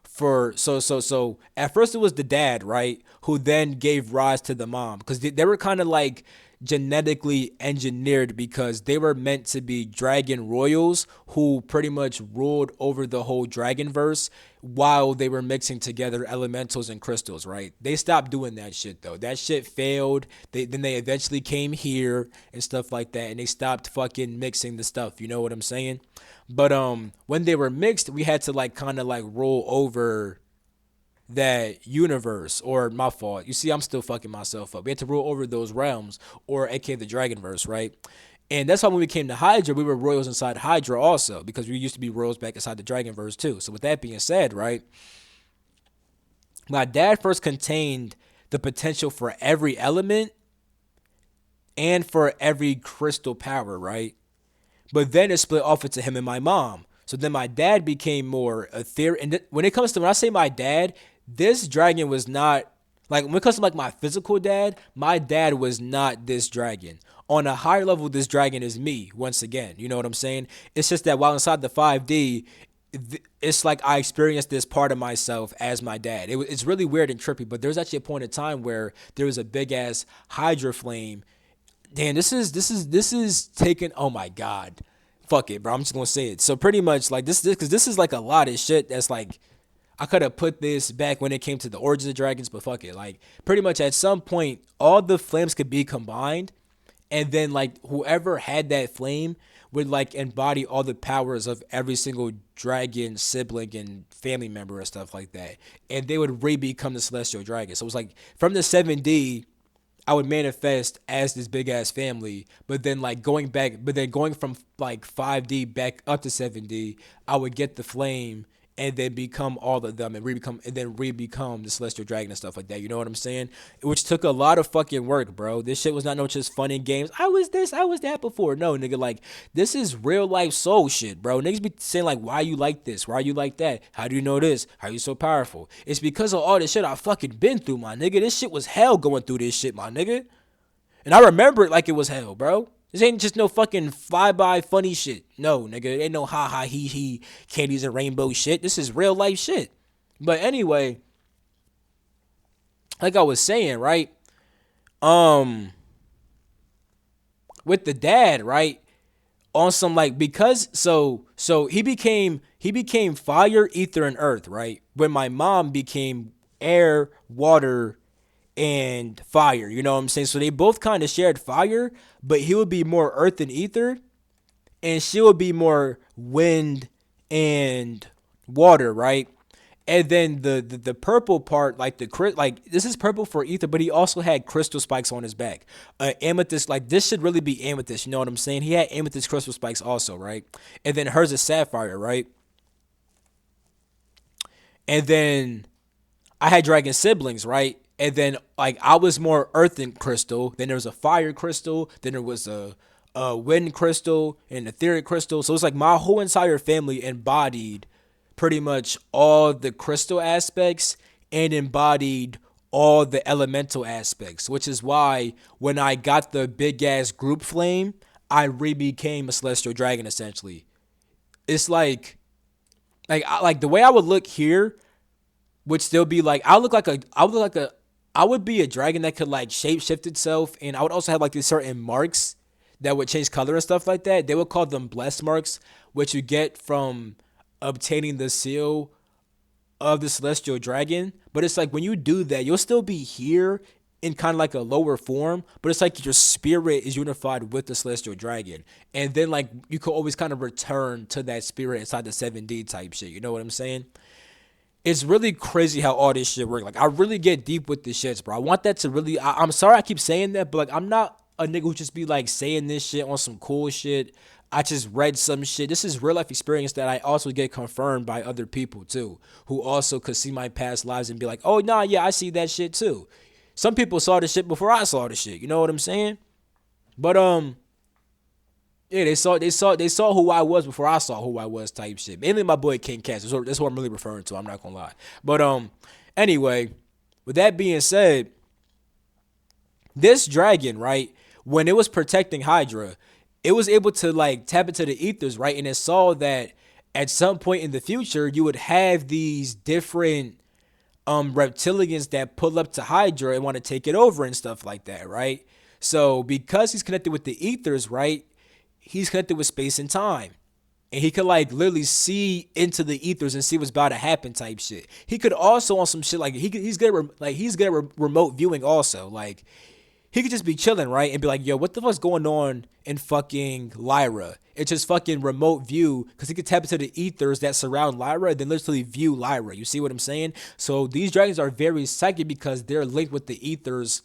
for so at first it was the dad, right, who then gave rise to the mom because they were kind of like genetically engineered because they were meant to be dragon royals who pretty much ruled over the whole dragon verse while they were mixing together elementals and crystals, right? They stopped doing that shit though. That shit failed. They eventually came here and stuff like that and they stopped fucking mixing the stuff. You know what I'm saying? But when they were mixed, we had to like kind of like roll over that universe, or my fault. You see, I'm still fucking myself up. We had to rule over those realms, or aka the Dragonverse, right? And that's why when we came to Hydra, we were royals inside Hydra also, because we used to be royals back inside the Dragonverse too. So with that being said, right, my dad first contained the potential for every element and for every crystal power, right? But then it split off into him and my mom. So then my dad became more ethereal. And when it comes to when I say my dad, this dragon was not like when it comes to like my physical dad. My dad was not this dragon. On a higher level, this dragon is me. Once again, you know what I'm saying? It's just that while inside the 5D, it's like I experienced this part of myself as my dad. It's really weird and trippy. But there was actually a point in time where there was a big ass Hydra flame. Damn, this is taken. Oh my god, fuck it, bro. I'm just gonna say it. So pretty much like this because this is like a lot of shit that's like I could have put this back when it came to the origins of dragons, but fuck it. Like pretty much at some point, all the flames could be combined, and then like whoever had that flame would like embody all the powers of every single dragon sibling and family member and stuff like that, and they would re-become the celestial dragon. So it was like from the 7D. I would manifest as this big ass family, but then like going from like 5D back up to 7D, I would get the flame and then become all of them and re-become the celestial dragon and stuff like that. You know what I'm saying? Which took a lot of fucking work, bro. This shit was not no just fun and games. I was this, I was that before. No, nigga, like this is real life soul shit, bro. Niggas be saying like, why you like this? Why you like that? How do you know this? How you so powerful? It's because of all this shit I fucking been through, my nigga. This shit was hell going through this shit, my nigga. And I remember it like it was hell, bro. This ain't just no fucking fly-by funny shit. No, nigga. It ain't no ha-ha, he candies and rainbow shit. This is real life shit. But anyway, like I was saying, right? Um, with the dad, right? On some like because so he became fire, ether, and earth, right? When my mom became air, water, and fire. You know what I'm saying? So they both kind of shared fire, but he would be more earth and ether, and she would be more wind and water, right? And then the purple part, like like this is purple for ether, but he also had crystal spikes on his back. Amethyst, like this should really be amethyst. You know what I'm saying? He had amethyst crystal spikes also, right? And then hers is sapphire, right? And then I had dragon siblings, right? And then like I was more earth and crystal. Then there was a fire crystal. Then there was wind crystal, and etheric crystal. So it's like my whole entire family embodied pretty much all the crystal aspects and embodied all the elemental aspects, which is why when I got the big ass group flame, I re became a celestial dragon essentially. It's like the way I would look here would still be like I would be a dragon that could like shape shift itself, and I would also have like these certain marks that would change color and stuff like that. They would call them blessed marks, which you get from obtaining the seal of the celestial dragon. But it's like when you do that, you'll still be here in kind of like a lower form, but it's like your spirit is unified with the celestial dragon, and then like you could always kind of return to that spirit inside the 7D type shit. You know what I'm saying? It's really crazy how all this shit works. Like I really get deep with this shit, bro. I want that to really. I'm sorry I keep saying that, but like I'm not a nigga who just be like saying this shit on some cool shit. I just read some shit. This is real life experience that I also get confirmed by other people too, who also could see my past lives and be like, oh nah, yeah, I see that shit too. Some people saw the shit before I saw the shit. You know what I'm saying? But yeah, they saw who I was before I saw who I was type shit. Mainly my boy King Cass. That's what I'm really referring to. I'm not gonna lie. But anyway, with that being said, this dragon, right, when it was protecting Hydra, it was able to like tap into the ethers, right? And it saw that at some point in the future, you would have these different reptilians that pull up to Hydra and want to take it over and stuff like that, right? So because he's connected with the ethers, right? He's connected with space and time. And he could like literally see into the ethers and see what's about to happen type shit. He could also on some shit like he's good at remote viewing also. Like he could just be chilling, right? And be like, yo, what the fuck's going on in fucking Lyra? It's just fucking remote view because he could tap into the ethers that surround Lyra and then literally view Lyra. You see what I'm saying? So these dragons are very psychic because they're linked with the ethers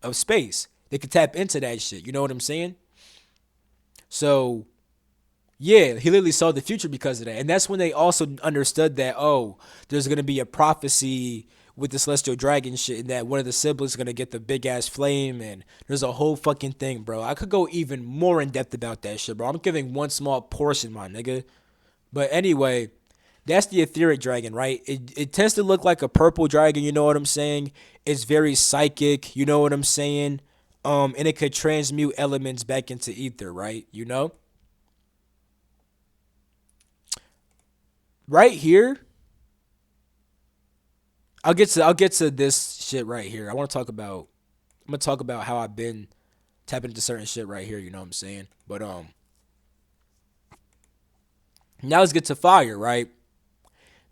of space. They could tap into that shit. You know what I'm saying? So yeah, he literally saw the future because of that. And that's when they also understood that, oh, there's going to be a prophecy with the celestial dragon shit and that one of the siblings is going to get the big ass flame. And there's a whole fucking thing, bro. I could go even more in depth about that shit, bro. I'm giving one small portion, my nigga. But anyway, that's the etheric dragon, right? It tends to look like a purple dragon, you know what I'm saying? It's very psychic, you know what I'm saying? And it could transmute elements back into ether, right? You know? Right here, I'll get to this shit right here. I'm gonna talk about how I've been tapping into certain shit right here, you know what I'm saying? But now let's get to fire, right?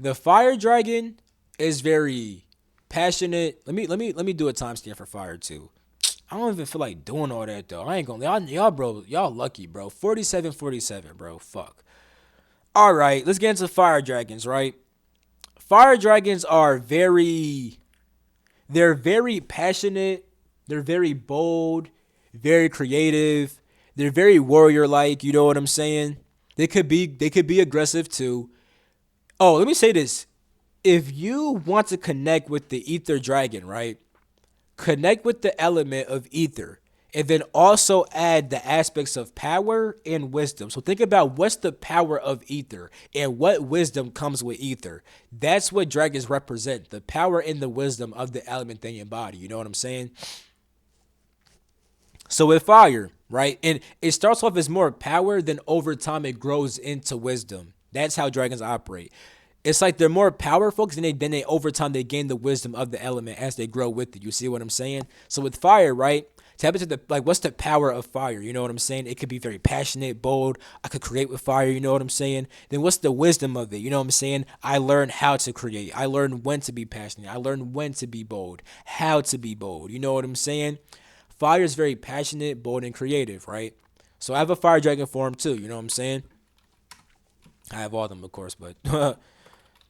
The fire dragon is very passionate. Let me do a timestamp for fire too. I don't even feel like doing all that though. I ain't gonna y'all bro, y'all lucky, bro. 47, bro. Fuck. All right, let's get into fire dragons, right? Fire dragons are they're very passionate, they're very bold, very creative, they're very warrior like, you know what I'm saying? They could be aggressive too. Oh, let me say this. If you want to connect with the ether dragon, right? Connect with the element of ether and then also add the aspects of power and wisdom. So think about what's the power of ether and what wisdom comes with ether. That's what dragons represent, the power and the wisdom of the element they embody. You know what I'm saying? So with fire, right? And it starts off as more power, then over time it grows into wisdom. That's how dragons operate. It's like they're more powerful because then they over time they gain the wisdom of the element as they grow with it. You see what I'm saying? So with fire, right? Tap into the like what's the power of fire? You know what I'm saying? It could be very passionate, bold. I could create with fire, you know what I'm saying? Then what's the wisdom of it? You know what I'm saying? I learned how to create. I learned when to be passionate. I learned when to be bold, how to be bold. You know what I'm saying? Fire is very passionate, bold, and creative, right? So I have a fire dragon form too, you know what I'm saying? I have all of them, of course, but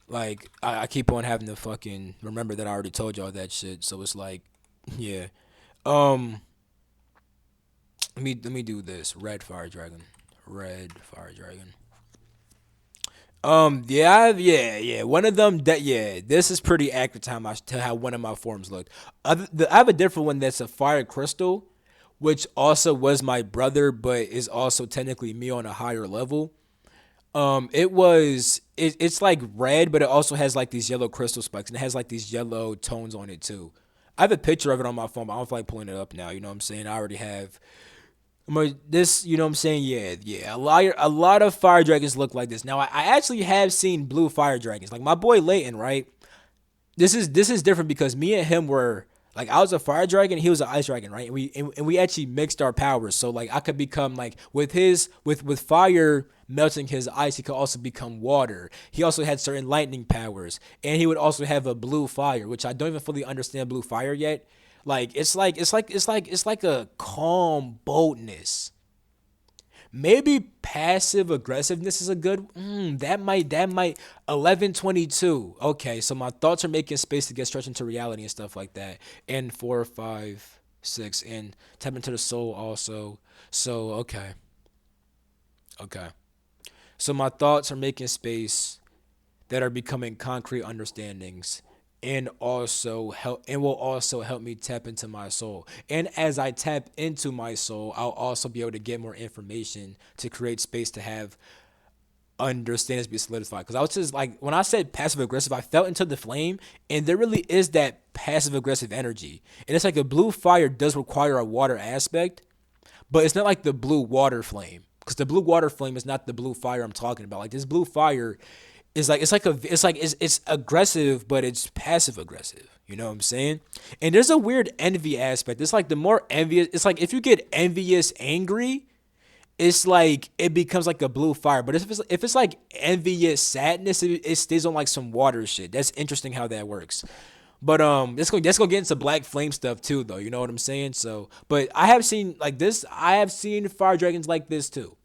like I keep on having to fucking remember that I already told y'all that shit. So it's like, yeah. Um, let me do this. Red fire dragon. Red fire dragon. Yeah, yeah. One of them that yeah, this is pretty accurate to how one of my forms looked. I have a different one that's a fire crystal, which also was my brother, but is also technically me on a higher level. It's like red, but it also has like these yellow crystal spikes, and it has like these yellow tones on it too. I have a picture of it on my phone, but I don't feel like pulling it up now. You know what I'm saying? I already have. This, you know what I'm saying? Yeah, yeah. A lot of fire dragons look like this. Now, I actually have seen blue fire dragons. Like my boy Leighton, right? This is different because me and him were like I was a fire dragon, he was an ice dragon, right? And we actually mixed our powers. So like I could become like with fire melting his ice, he could also become water. He also had certain lightning powers, and he would also have a blue fire, which I don't even fully understand blue fire yet. Like it's like a calm boldness. Maybe passive aggressiveness is a good. That might 1122. Okay, so my thoughts are making space to get stretched into reality and stuff like that. And 4, 5, 6, and tap into the soul also. So okay. So my thoughts are making space that are becoming concrete understandings, and will also help me tap into my soul. And as I tap into my soul, I'll also be able to get more information to create space to have understandings be solidified. Because I was just like, when I said passive aggressive, I felt into the flame, and there really is that passive aggressive energy. And it's like a blue fire does require a water aspect, but it's not like the blue water flame, because the blue water flame is not the blue fire I'm talking about. Like this blue fire is like it's aggressive, but it's passive aggressive. You know what I'm saying? And there's a weird envy aspect. It's like the more envious. It's like if you get envious, angry, it's like it becomes like a blue fire. But if it's like envious sadness, it stays on like some water shit. That's interesting how that works. But that's gonna get into black flame stuff too, though. You know what I'm saying? So, but I have seen like this. I have seen fire dragons like this too.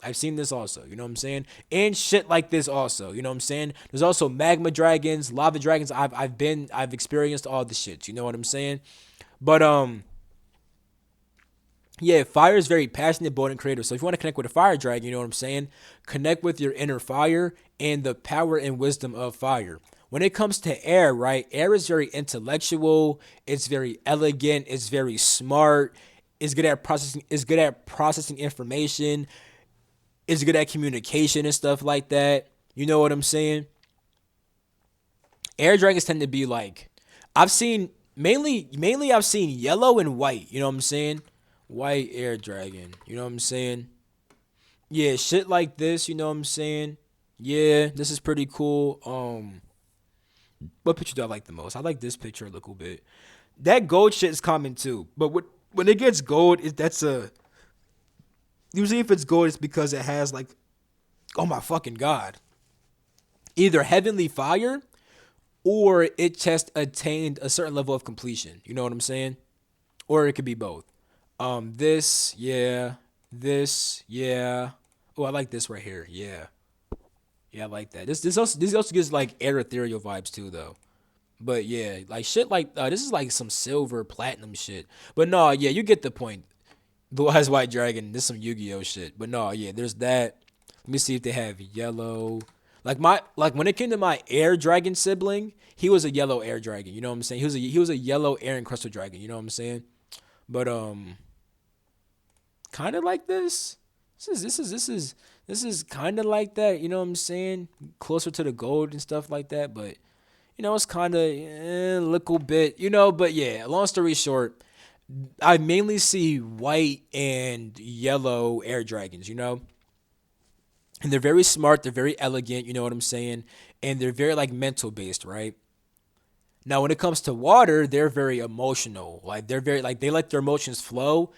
I've seen this also. You know what I'm saying? And shit like this also. You know what I'm saying? There's also magma dragons, lava dragons. I've experienced all the shit. You know what I'm saying? But yeah, fire is very passionate, bold, and creative. So if you want to connect with a fire dragon, you know what I'm saying? Connect with your inner fire and the power and wisdom of fire. When it comes to air, right? Air is very intellectual. It's very elegant. It's very smart. It's good at processing. It's good at processing information. It's good at communication and stuff like that. You know what I'm saying? Air dragons tend to be like I've seen mainly I've seen yellow and white. You know what I'm saying? White air dragon. You know what I'm saying? Yeah, shit like this. You know what I'm saying? Yeah, this is pretty cool. What picture do I like the most? I like this picture a little bit. That gold shit is common too, but when it gets gold, that's a usually if it's gold, it's because it has like, oh my fucking god, either heavenly fire or it just attained a certain level of completion. You know what I'm saying? Or it could be both. This, yeah, this, yeah. Oh, I like this right here. Yeah, yeah, I like that. This also gives like air ethereal vibes too, though. But yeah, like shit like this is like some silver platinum shit. But no, yeah, you get the point. Blue Eyes White Dragon. This is some Yu-Gi-Oh shit. But no, yeah, there's that. Let me see if they have yellow. Like when it came to my air dragon sibling, he was a yellow air dragon. You know what I'm saying? He was a yellow air and crystal dragon. You know what I'm saying? But kind of like this. This is kind of like that. You know what I'm saying? Closer to the gold and stuff like that. But it's kind of a little bit. But yeah. Long story short, I mainly see white and yellow air dragons, and they're very smart, they're very elegant, you know what I'm saying? And they're very like mental based, right? Now, when it comes to water, they're very emotional. Like they're very like they let their emotions flow,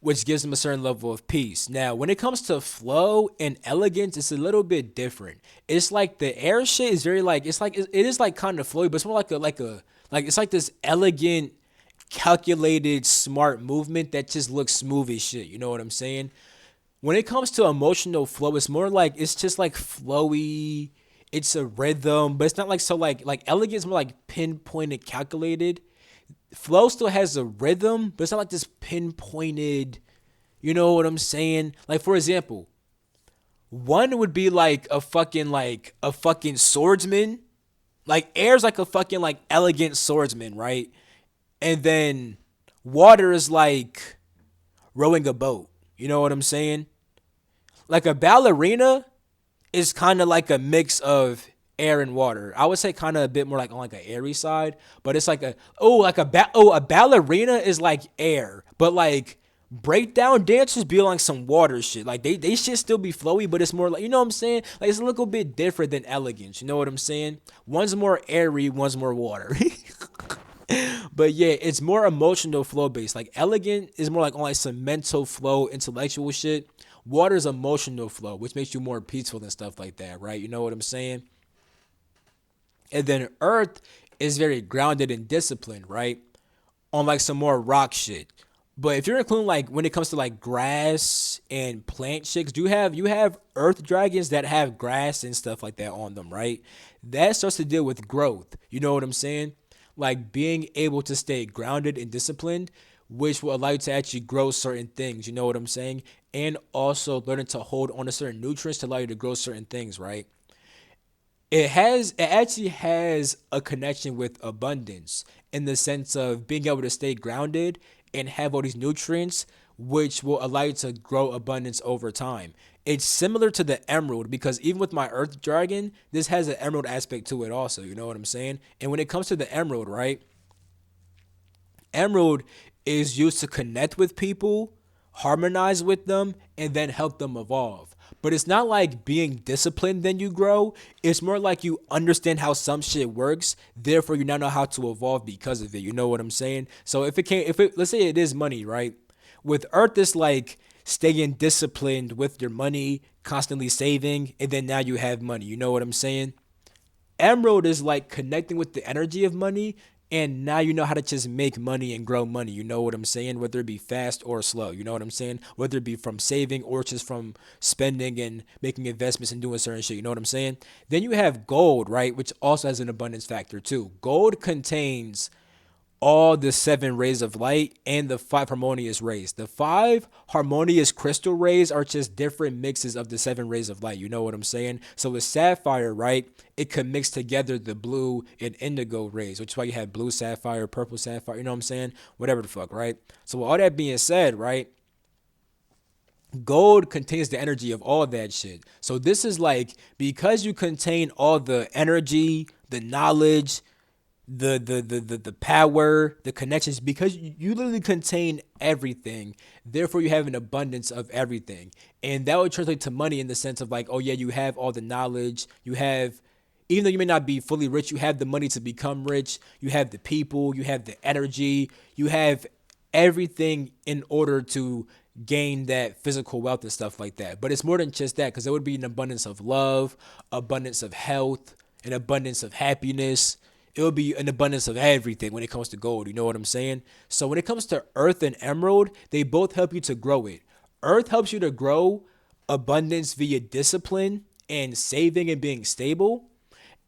which gives them a certain level of peace. Now, when it comes to flow and elegance, it's a little bit different. It's like the air shit is very like it is like kind of flowy, but it's more like it's like this elegant calculated, smart movement that just looks smooth as shit. You know what I'm saying? When it comes to emotional flow, it's more like it's just like flowy. It's a rhythm, but it's not like so like elegance, more like pinpointed, calculated. Flow still has a rhythm, but it's not like this pinpointed. You know what I'm saying? Like for example, one would be like a fucking swordsman. Like air's like a fucking like elegant swordsman, right? And then water is like rowing a boat. You know what I'm saying? Like a ballerina is kind of like a mix of air and water. I would say kind of a bit more like on like a airy side, but it's like a ballerina is like air, but like breakdown dancers be like some water shit. Like they should still be flowy, but it's more like, you know what I'm saying? Like it's a little bit different than elegance. You know what I'm saying? One's more airy, one's more water. But yeah, it's more emotional flow based. Like elegant is more like on like some mental flow, intellectual shit. Water is emotional flow, which makes you more peaceful and stuff like that, right? You know what I'm saying? And then earth is very grounded and disciplined, right? On like some more rock shit. But if you're including like when it comes to like grass and plant shit, 'cause you have earth dragons that have grass and stuff like that on them, right? That starts to deal with growth. You know what I'm saying? Like being able to stay grounded and disciplined, which will allow you to actually grow certain things. You know what I'm saying? And also learning to hold on to certain nutrients to allow you to grow certain things, right? It actually has a connection with abundance in the sense of being able to stay grounded and have all these nutrients which will allow you to grow abundance over time. It's similar to the emerald because even with my earth dragon, this has an emerald aspect to it also. You know what I'm saying? And when it comes to the emerald, right? Emerald is used to connect with people, harmonize with them, and then help them evolve. But it's not like being disciplined then you grow. It's more like you understand how some shit works, therefore you now know how to evolve because of it. You know what I'm saying? So if it let's say it is money, right? With Earth it's like staying disciplined with your money, constantly saving, and then now you have money. You know what I'm saying? Emerald is like connecting with the energy of money, and now you know how to just make money and grow money. You know what I'm saying? Whether it be fast or slow. You know what I'm saying? Whether it be from saving or just from spending and making investments and doing certain shit. You know what I'm saying? Then you have gold, right? Which also has an abundance factor too. Gold contains all the seven rays of light and the five harmonious rays. The five harmonious crystal rays are just different mixes of the seven rays of light. You know what I'm saying? So with sapphire, right, it can mix together the blue and indigo rays, which is why you have blue sapphire, purple sapphire, you know what I'm saying? Whatever the fuck, right? So with all that being said, right, gold contains the energy of all that shit. So this is like because you contain all the energy, the knowledge, the power, the connections, because you literally contain everything. Therefore, you have an abundance of everything, and that would translate to money in the sense of like, oh yeah, you have all the knowledge, you have. Even though you may not be fully rich, you have the money to become rich. You have the people, you have the energy, you have everything in order to gain that physical wealth and stuff like that. But it's more than just that because there would be an abundance of love, abundance of health, an abundance of happiness. It would be an abundance of everything when it comes to gold. You know what I'm saying? So when it comes to earth and emerald, they both help you to grow it. Earth helps you to grow abundance via discipline and saving and being stable.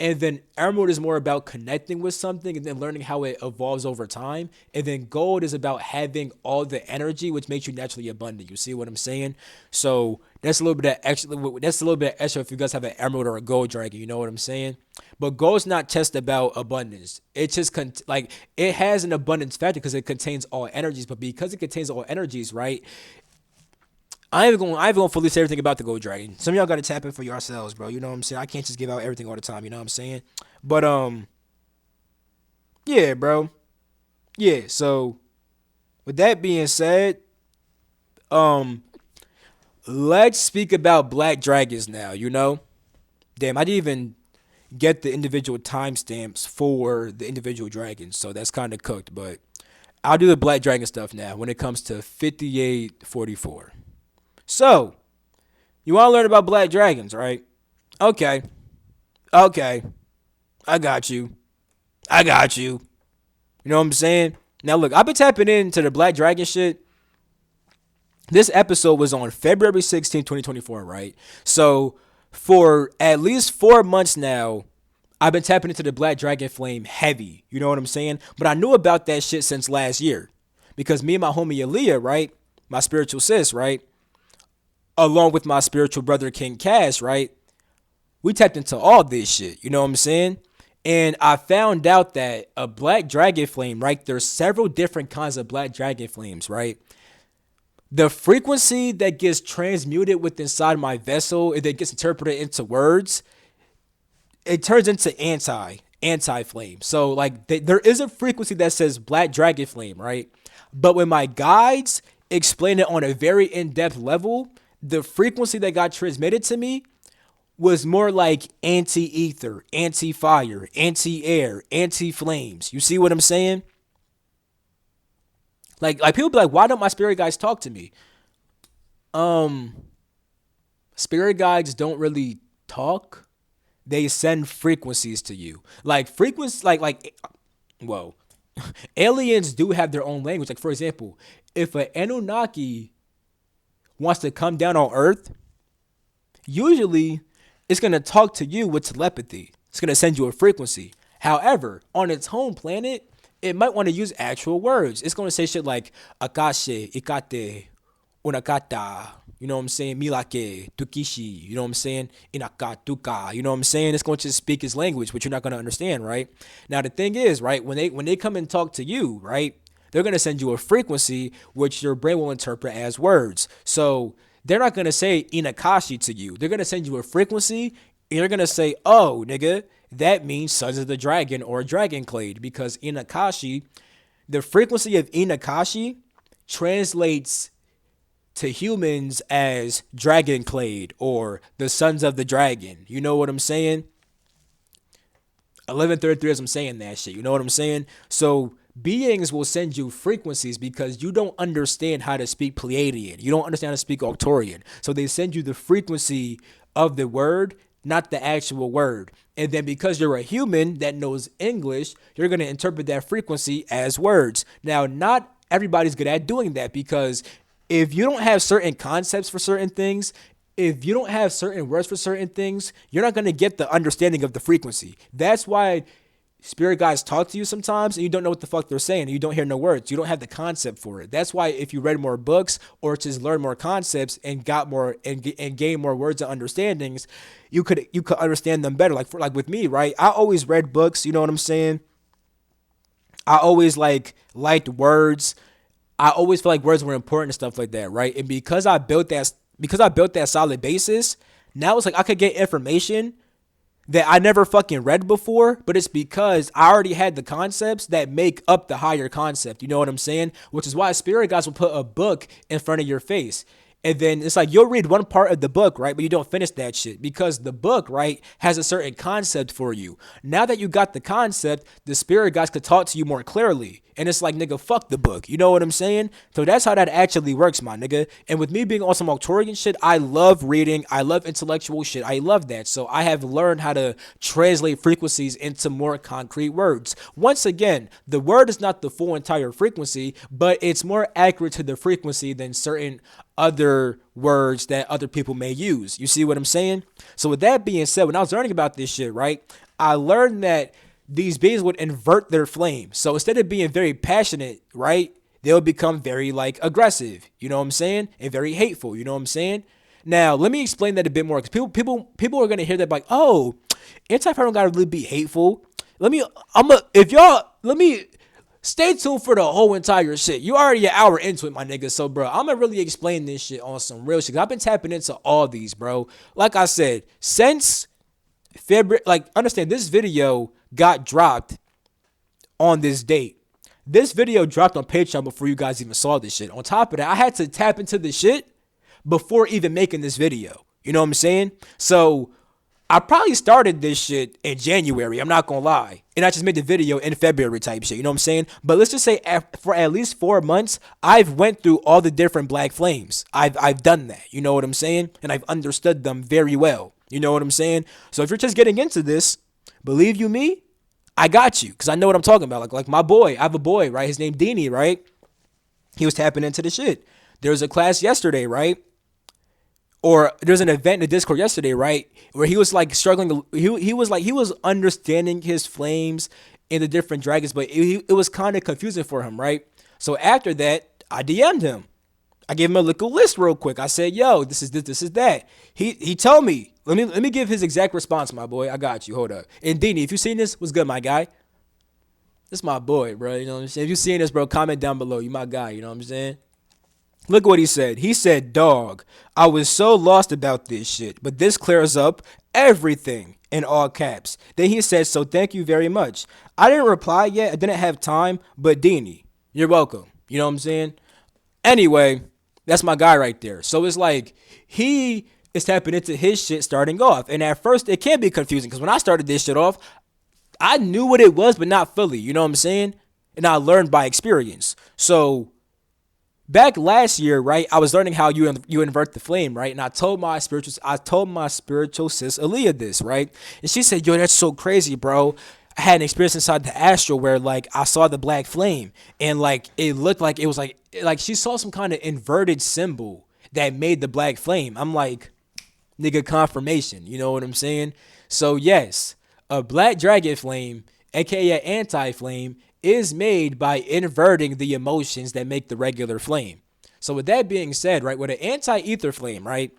And then emerald is more about connecting with something and then learning how it evolves over time. And then gold is about having all the energy, which makes you naturally abundant. You see what I'm saying? So that's a little bit of extra. That's a little bit extra if you guys have an emerald or a gold dragon. You know what I'm saying? But gold's not just about abundance. It just like it has an abundance factor because it contains all energies. But because it contains all energies, right? I ain't gonna fully say everything about the Gold Dragon. Some of y'all gotta tap in for yourselves, bro. You know what I'm saying? I can't just give out everything all the time, you know what I'm saying? But yeah, bro. Yeah, so with that being said, um, let's speak about Black Dragons now, you know? Damn, I didn't even get the individual timestamps for the individual dragons, so that's kinda cooked, but I'll do the Black Dragon stuff now when it comes to 5844. So, you want to learn about black dragons, right? Okay. Okay. I got you. I got you. You know what I'm saying? Now, look, I've been tapping into the black dragon shit. This episode was on February 16th, 2024, right? So, for at least 4 months now, I've been tapping into the black dragon flame heavy. You know what I'm saying? But I knew about that shit since last year. Because me and my homie Aaliyah, right? My spiritual sis, right? Along with my spiritual brother King Cash, right? We tapped into all this shit. You know what I'm saying? And I found out that a black dragon flame, right? There's several different kinds of black dragon flames, right? The frequency that gets transmuted with inside my vessel and that gets interpreted into words, it turns into anti flame. So like there is a frequency that says black dragon flame, right? But when my guides explain it on a very in-depth level, the frequency that got transmitted to me was more like anti-ether, anti-fire, anti-air, anti-flames. You see what I'm saying? Like people be like, why don't my spirit guides talk to me? Um, Spirit guides don't really talk. They send frequencies to you. Like frequency, whoa. Aliens do have their own language. Like for example, if an Anunnaki wants to come down on Earth, usually it's gonna talk to you with telepathy. It's gonna send you a frequency. However, on its home planet, it might want to use actual words. It's gonna say shit like akashe, ikate, unakata. You know what I'm saying? Milake, tukishi. You know what I'm saying? Inakatuka. You know what I'm saying? It's going to speak his language, which you're not going to understand, right? Now the thing is, right, when they come and talk to you, right, they're going to send you a frequency which your brain will interpret as words. So they're not going to say inakashi to you. They're going to send you a frequency and you're going to say, oh, nigga, that means Sons of the Dragon or Dragon Clade, because inakashi, the frequency of inakashi translates to humans as Dragon Clade or the Sons of the Dragon. You know what I'm saying? 1133 as I'm saying that shit. You know what I'm saying? So beings will send you frequencies because you don't understand how to speak Pleiadian. You don't understand how to speak Arcturian. So they send you the frequency of the word, not the actual word. And then because you're a human that knows English, you're going to interpret that frequency as words. Now, not everybody's good at doing that, because if you don't have certain concepts for certain things, if you don't have certain words for certain things, you're not going to get the understanding of the frequency. That's why spirit guides talk to you sometimes and you don't know what the fuck they're saying and you don't hear no words. You don't have the concept for it. That's why if you read more books or just learn more concepts and got more and gain more words and understandings, you could understand them better. Like with me, right? I always read books, you know what I'm saying? I always liked words. I always felt like words were important and stuff like that, right? And because I built that solid basis, now it's like I could get information that I never fucking read before, but it's because I already had the concepts that make up the higher concept. You know what I'm saying? Which is why spirit guides will put a book in front of your face. And then it's like you'll read one part of the book, right? But you don't finish that shit because the book, right, has a certain concept for you. Now that you got the concept, the spirit guides could talk to you more clearly. And it's like, nigga, fuck the book. You know what I'm saying? So that's how that actually works, my nigga. And with me being on some Arcturian shit, I love reading. I love intellectual shit. I love that. So I have learned how to translate frequencies into more concrete words. Once again, the word is not the full entire frequency, but it's more accurate to the frequency than certain other words that other people may use. You see what I'm saying? So with that being said, when I was learning about this shit, right, I learned that these beings would invert their flame. So instead of being very passionate, right, they'll become very aggressive, you know what I'm saying? And very hateful, you know what I'm saying? Now, let me explain that a bit more, because people are gonna hear that like, oh, anti-power don't gotta really be hateful. Let me stay tuned for the whole entire shit. You already an hour into it, my nigga. So, bro, I'm gonna really explain this shit on some real shit. I've been tapping into all these, bro. Like I said, since February, understand this video got dropped on this date. This video dropped on Patreon before you guys even saw this shit. On top of that, I had to tap into the shit before even making this video. You know what I'm saying? So I probably started this shit in January. I'm not gonna lie. And I just made the video in February type shit. You know what I'm saying? But let's just say for at least 4 months, I've went through all the different black flames. I've done that. You know what I'm saying? And I've understood them very well. You know what I'm saying? So if you're just getting into this, believe you me, I got you, because I know what I'm talking about. Like my boy, I have a boy, right? His name Deanie, right? He was tapping into the shit. There was a class yesterday, right? Or there's an event in the Discord yesterday, right? Where he was struggling. He was understanding his flames and the different dragons, but it was kind of confusing for him, right? So after that, I DM'd him. I gave him a little list real quick. I said, yo, this is this, this is that. He told me, let me give his exact response, my boy. I got you. Hold up. And Deanie, if you seen this, what's good, my guy? This my boy, bro. You know what I'm saying? If you seen this, bro, comment down below. You my guy, you know what I'm saying? Look what he said. He said, "Dog, I was so lost about this shit, but this clears up everything," in all caps. Then he said, "So thank you very much." I didn't reply yet. I didn't have time, but Deanie, you're welcome. You know what I'm saying? Anyway, that's my guy right there. So it's like he is tapping into his shit starting off. And at first, it can be confusing because when I started this shit off, I knew what it was, but not fully. You know what I'm saying? And I learned by experience. So back last year, right, I was learning how you invert the flame, right? And I told my spiritual sis Aaliyah this, right? And she said, "Yo, that's so crazy, bro. I had an experience inside the astral where like I saw the black flame and like it looked like it was like she saw some kind of inverted symbol that made the black flame." I'm like, nigga, confirmation. You know what I'm saying? So yes, a black dragon flame, aka anti flame, is made by inverting the emotions that make the regular flame. So with that being said, right, with an anti ether flame, right,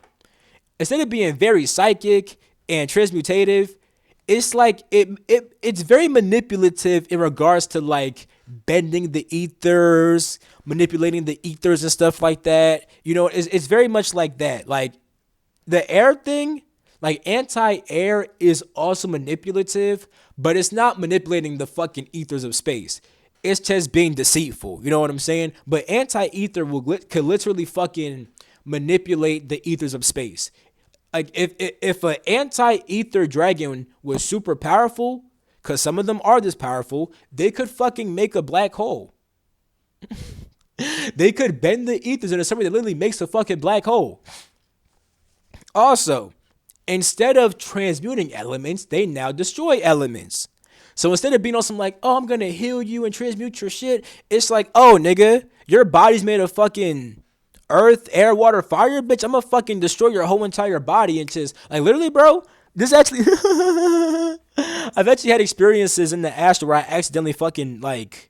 instead of being very psychic and transmutative, it's like it's very manipulative in regards to like bending the ethers, manipulating the ethers and stuff like that. You know, it's very much like that. Like the air thing, like anti-air is also manipulative, but it's not manipulating the fucking ethers of space. It's just being deceitful. You know what I'm saying? But anti-ether could literally fucking manipulate the ethers of space. Like if an anti-ether dragon was super powerful, because some of them are this powerful, they could fucking make a black hole. They could bend the ethers into something that literally makes a fucking black hole. Also, instead of transmuting elements, they now destroy elements. So instead of being on some like, "Oh, I'm gonna heal you and transmute your shit," it's like, "Oh, nigga, your body's made of fucking earth, air, water, fire, bitch. I'm gonna fucking destroy your whole entire body." And just like literally, bro, this actually I've actually had experiences in the astral where I accidentally fucking like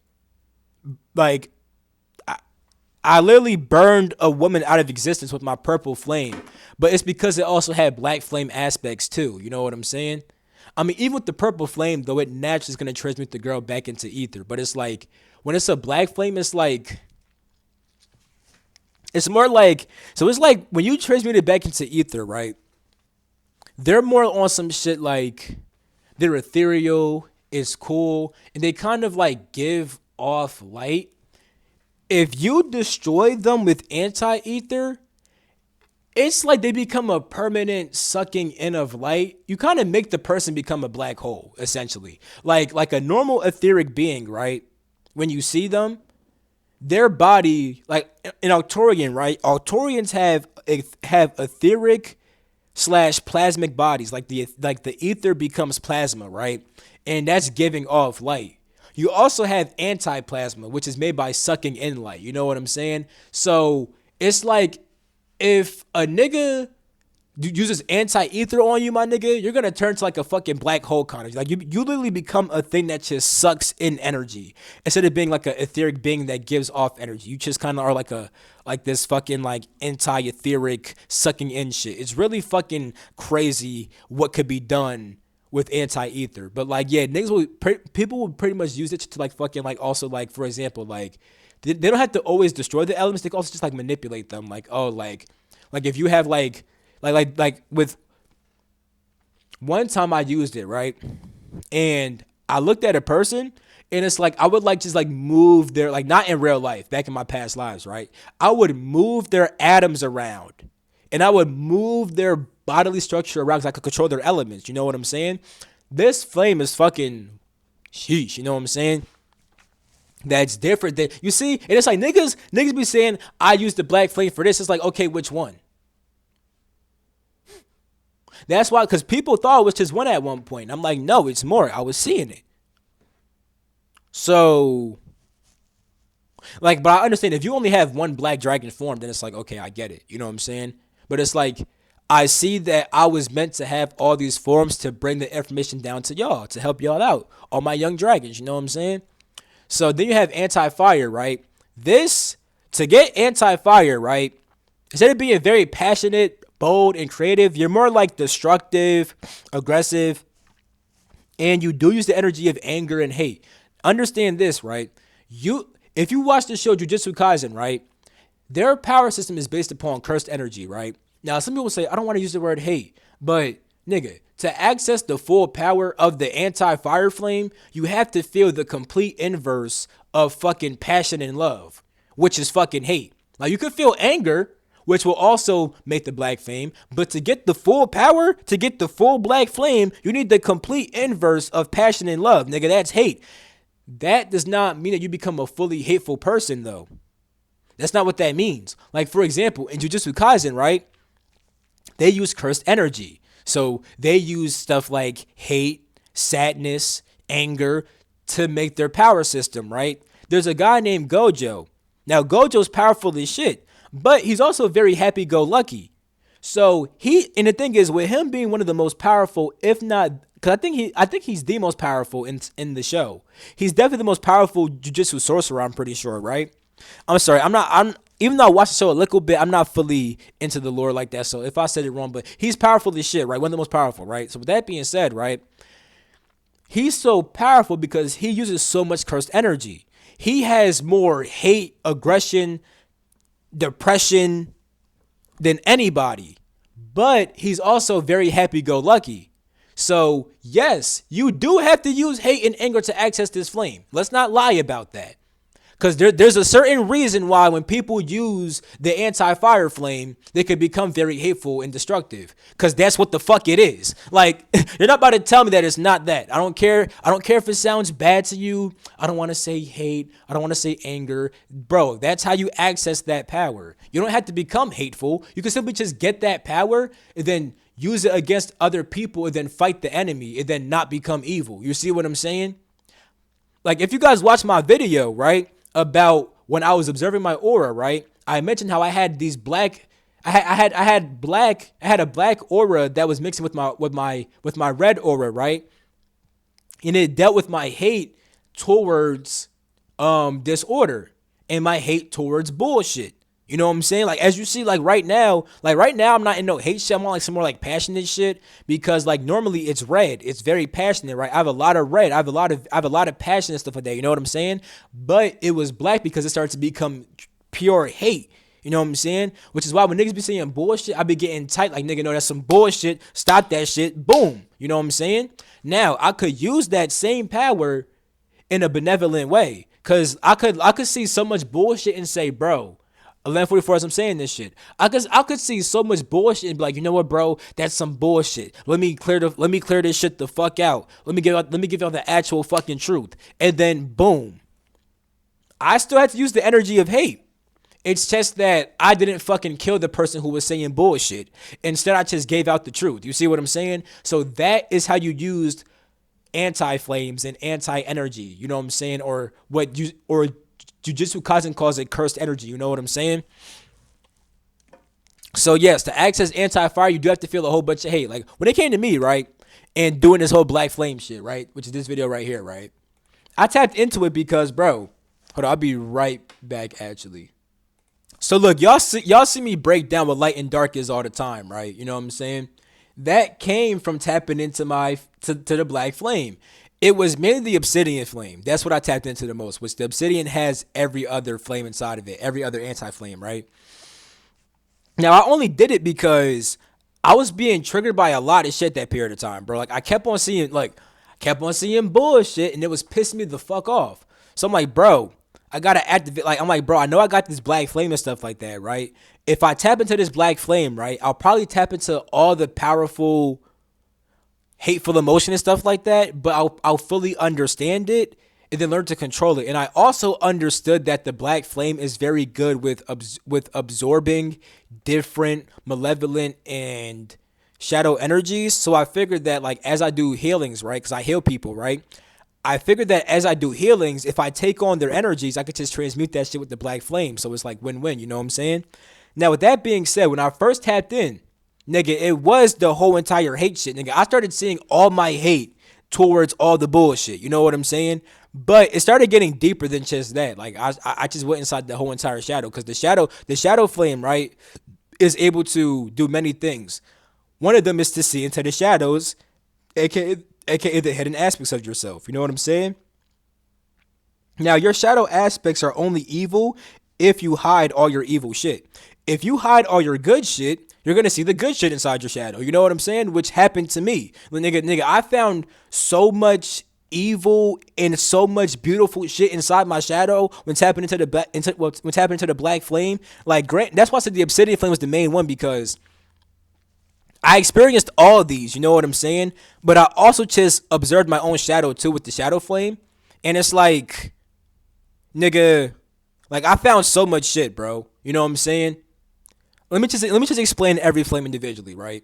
I literally burned a woman out of existence with my purple flame. But it's because it also had black flame aspects too. You know what I'm saying? I mean, even with the purple flame, though, it naturally is going to transmute the girl back into ether. But it's like, when it's a black flame, it's like, it's more like, so it's like when you transmute it back into ether, right? They're more on some shit like, they're ethereal, it's cool, and they kind of like give off light. If you destroy them with anti ether, it's like they become a permanent sucking in of light. You kind of make the person become a black hole, essentially. Like a normal etheric being, right? When you see them, their body, like in Arcturian, right? Arcturians have etheric slash plasmic bodies. Like the ether becomes plasma, right? And that's giving off light. You also have anti-plasma, which is made by sucking in light. You know what I'm saying? So it's like if a nigga uses anti-ether on you, my nigga, you're gonna turn to like a fucking black hole kind of. Like you literally become a thing that just sucks in energy instead of being like an etheric being that gives off energy. You just kind of are like this fucking like anti-etheric sucking in shit. It's really fucking crazy what could be done with anti-ether. But like, yeah, people will pretty much use it to like fucking like also like, for example, like they don't have to always destroy the elements. They can also just like manipulate them. Like, oh, like if you have like with one time I used it, right? And I looked at a person and it's like I would like just like move their, like, not in real life, back in my past lives, right? I would move their atoms around and I would move their bodily structure around because I could control their elements. You know what I'm saying? This flame is fucking sheesh. You know what I'm saying? That's different than, you see, and it's like niggas be saying I use the black flame for this. It's like, okay, which one? That's why, because people thought it was just one at one point. I'm like, no, it's more. I was seeing it. So, like, but I understand if you only have one black dragon form, then it's like, okay, I get it. You know what I'm saying? But it's like, I see that I was meant to have all these forms to bring the information down to y'all, to help y'all out, all my young dragons. You know what I'm saying? So then you have anti-fire, right? This, to get anti-fire, right? Instead of being very passionate, bold, and creative, you're more like destructive, aggressive, and you do use the energy of anger and hate. Understand this, right? If you watch the show Jujutsu Kaisen, right? their power system is based upon cursed energy, right? Now, some people say, I don't want to use the word hate, but nigga, to access the full power of the anti-fire flame, you have to feel the complete inverse of fucking passion and love, which is fucking hate. Like, you can feel anger, which will also make the black flame, but to get the full power, to get the full black flame, you need the complete inverse of passion and love. Nigga, that's hate. That does not mean that you become a fully hateful person, though. That's not what that means. Like, for example, in Jujutsu Kaisen, right? They use cursed energy. So they use stuff like hate, sadness, anger to make their power system, right? There's a guy named Gojo. Now, Gojo's powerful as shit, but he's also very happy-go-lucky. So and the thing is, with him being one of the most powerful, if not, because I think he's the most powerful in the show. He's definitely the most powerful jujutsu sorcerer, I'm pretty sure, right? I'm sorry, I'm even though I watched the show a little bit, I'm not fully into the lore like that. So if I said it wrong, but he's powerful as shit, right? One of the most powerful, right? So with that being said, right? He's so powerful because he uses so much cursed energy. He has more hate, aggression, depression than anybody. But he's also very happy-go-lucky. So, yes, you do have to use hate and anger to access this flame. Let's not lie about that. Because there's a certain reason why when people use the anti-fire flame, they could become very hateful and destructive. Because that's what the fuck it is. Like, you're not about to tell me that it's not that. I don't care. I don't care if it sounds bad to you. I don't want to say hate. I don't want to say anger. Bro, that's how you access that power. You don't have to become hateful. You can simply just get that power and then use it against other people and then fight the enemy and then not become evil. You see what I'm saying? Like, if you guys watch my video, right, about when I was observing my aura, right, I mentioned how I had these black, I had a black aura that was mixing with my red aura, right, and it dealt with my hate towards disorder and my hate towards bullshit. You know what I'm saying? Like, as you see, like right now, I'm not in no hate shit. I'm on like some more like passionate shit because like normally it's red. It's very passionate, right? I have a lot of red. I have a lot of passion and stuff like that. You know what I'm saying? But it was black because it started to become pure hate. You know what I'm saying? Which is why when niggas be saying bullshit, I be getting tight. Like, nigga, no, that's some bullshit. Stop that shit. Boom. You know what I'm saying? Now, I could use that same power in a benevolent way. Cause I could see so much bullshit and say, bro, 11:44 as I'm saying this shit. I could see so much bullshit and be like, you know what, bro? That's some bullshit. Let me clear this shit the fuck out. Let me give y'all the actual fucking truth. And then boom. I still had to use the energy of hate. It's just that I didn't fucking kill the person who was saying bullshit. Instead, I just gave out the truth. You see what I'm saying? So that is how you used anti-flames and anti-energy. You know what I'm saying? Or Jujutsu Kaisen calls it cursed energy. You know what I'm saying? So yes, to access anti-fire, you do have to feel a whole bunch of hate. Like when it came to me, right, and doing this whole black flame shit, right, which is this video right here, right, I tapped into it because, bro, hold on, I'll be right back actually. So look, y'all see me break down what light and dark is all the time, right? You know what I'm saying? That came from tapping into to the black flame. It was mainly the obsidian flame. That's what I tapped into the most, which the obsidian has every other flame inside of it, every other anti-flame, right? Now, I only did it because I was being triggered by a lot of shit that period of time, bro. Like, I kept on seeing bullshit, and it was pissing me the fuck off. So I'm like, bro, I gotta activate. Like, I'm like, bro, I know I got this black flame and stuff like that, right? If I tap into this black flame, right, I'll probably tap into all the powerful hateful emotion and stuff like that, but I'll fully understand it and then learn to control it. And I also understood that the black flame is very good with absorbing different malevolent and shadow energies. So I figured that, like, as I do healings, right, because I heal people, right, I figured that as I do healings, if I take on their energies, I could just transmute that shit with the black flame. So it's like win-win, you know what I'm saying? Now, with that being said, when I first tapped in, nigga, it was the whole entire hate shit, nigga. I started seeing all my hate towards all the bullshit. You know what I'm saying? But it started getting deeper than just that. Like, I just went inside the whole entire shadow because the shadow flame, right, is able to do many things. One of them is to see into the shadows, aka the hidden aspects of yourself. You know what I'm saying? Now, your shadow aspects are only evil if you hide all your evil shit. If you hide all your good shit, you're gonna see the good shit inside your shadow. You know what I'm saying? Which happened to me. Nigga, I found so much evil and so much beautiful shit inside my shadow when tapping into the when tapping into the black flame. Like, Grant, that's why I said the obsidian flame was the main one, because I experienced all of these. You know what I'm saying? But I also just observed my own shadow too with the shadow flame, and it's like, nigga, like I found so much shit, bro. You know what I'm saying? Let me just explain every flame individually, right?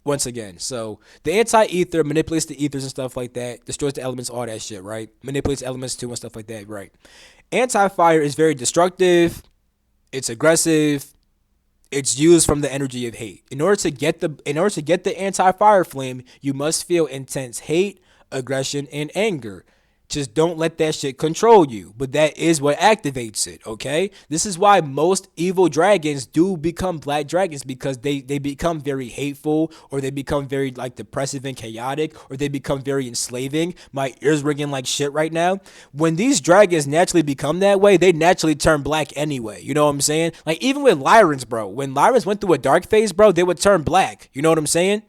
Once again, so the anti-ether manipulates the ethers and stuff like that, destroys the elements, all that shit, right? Manipulates elements too and stuff like that, right? Anti-fire is very destructive. It's aggressive. It's used from the energy of hate. In order to get the anti-fire flame, you must feel intense hate, aggression, and anger. Just don't let that shit control you. But that is what activates it, okay? This is why most evil dragons do become black dragons, because they become very hateful, or they become very like depressive and chaotic, or they become very enslaving. My ears ringing like shit right now. When these dragons naturally become that way, they naturally turn black anyway. You know what I'm saying? Like even with Lyrans, bro. When Lyrans went through a dark phase, bro, they would turn black. You know what I'm saying?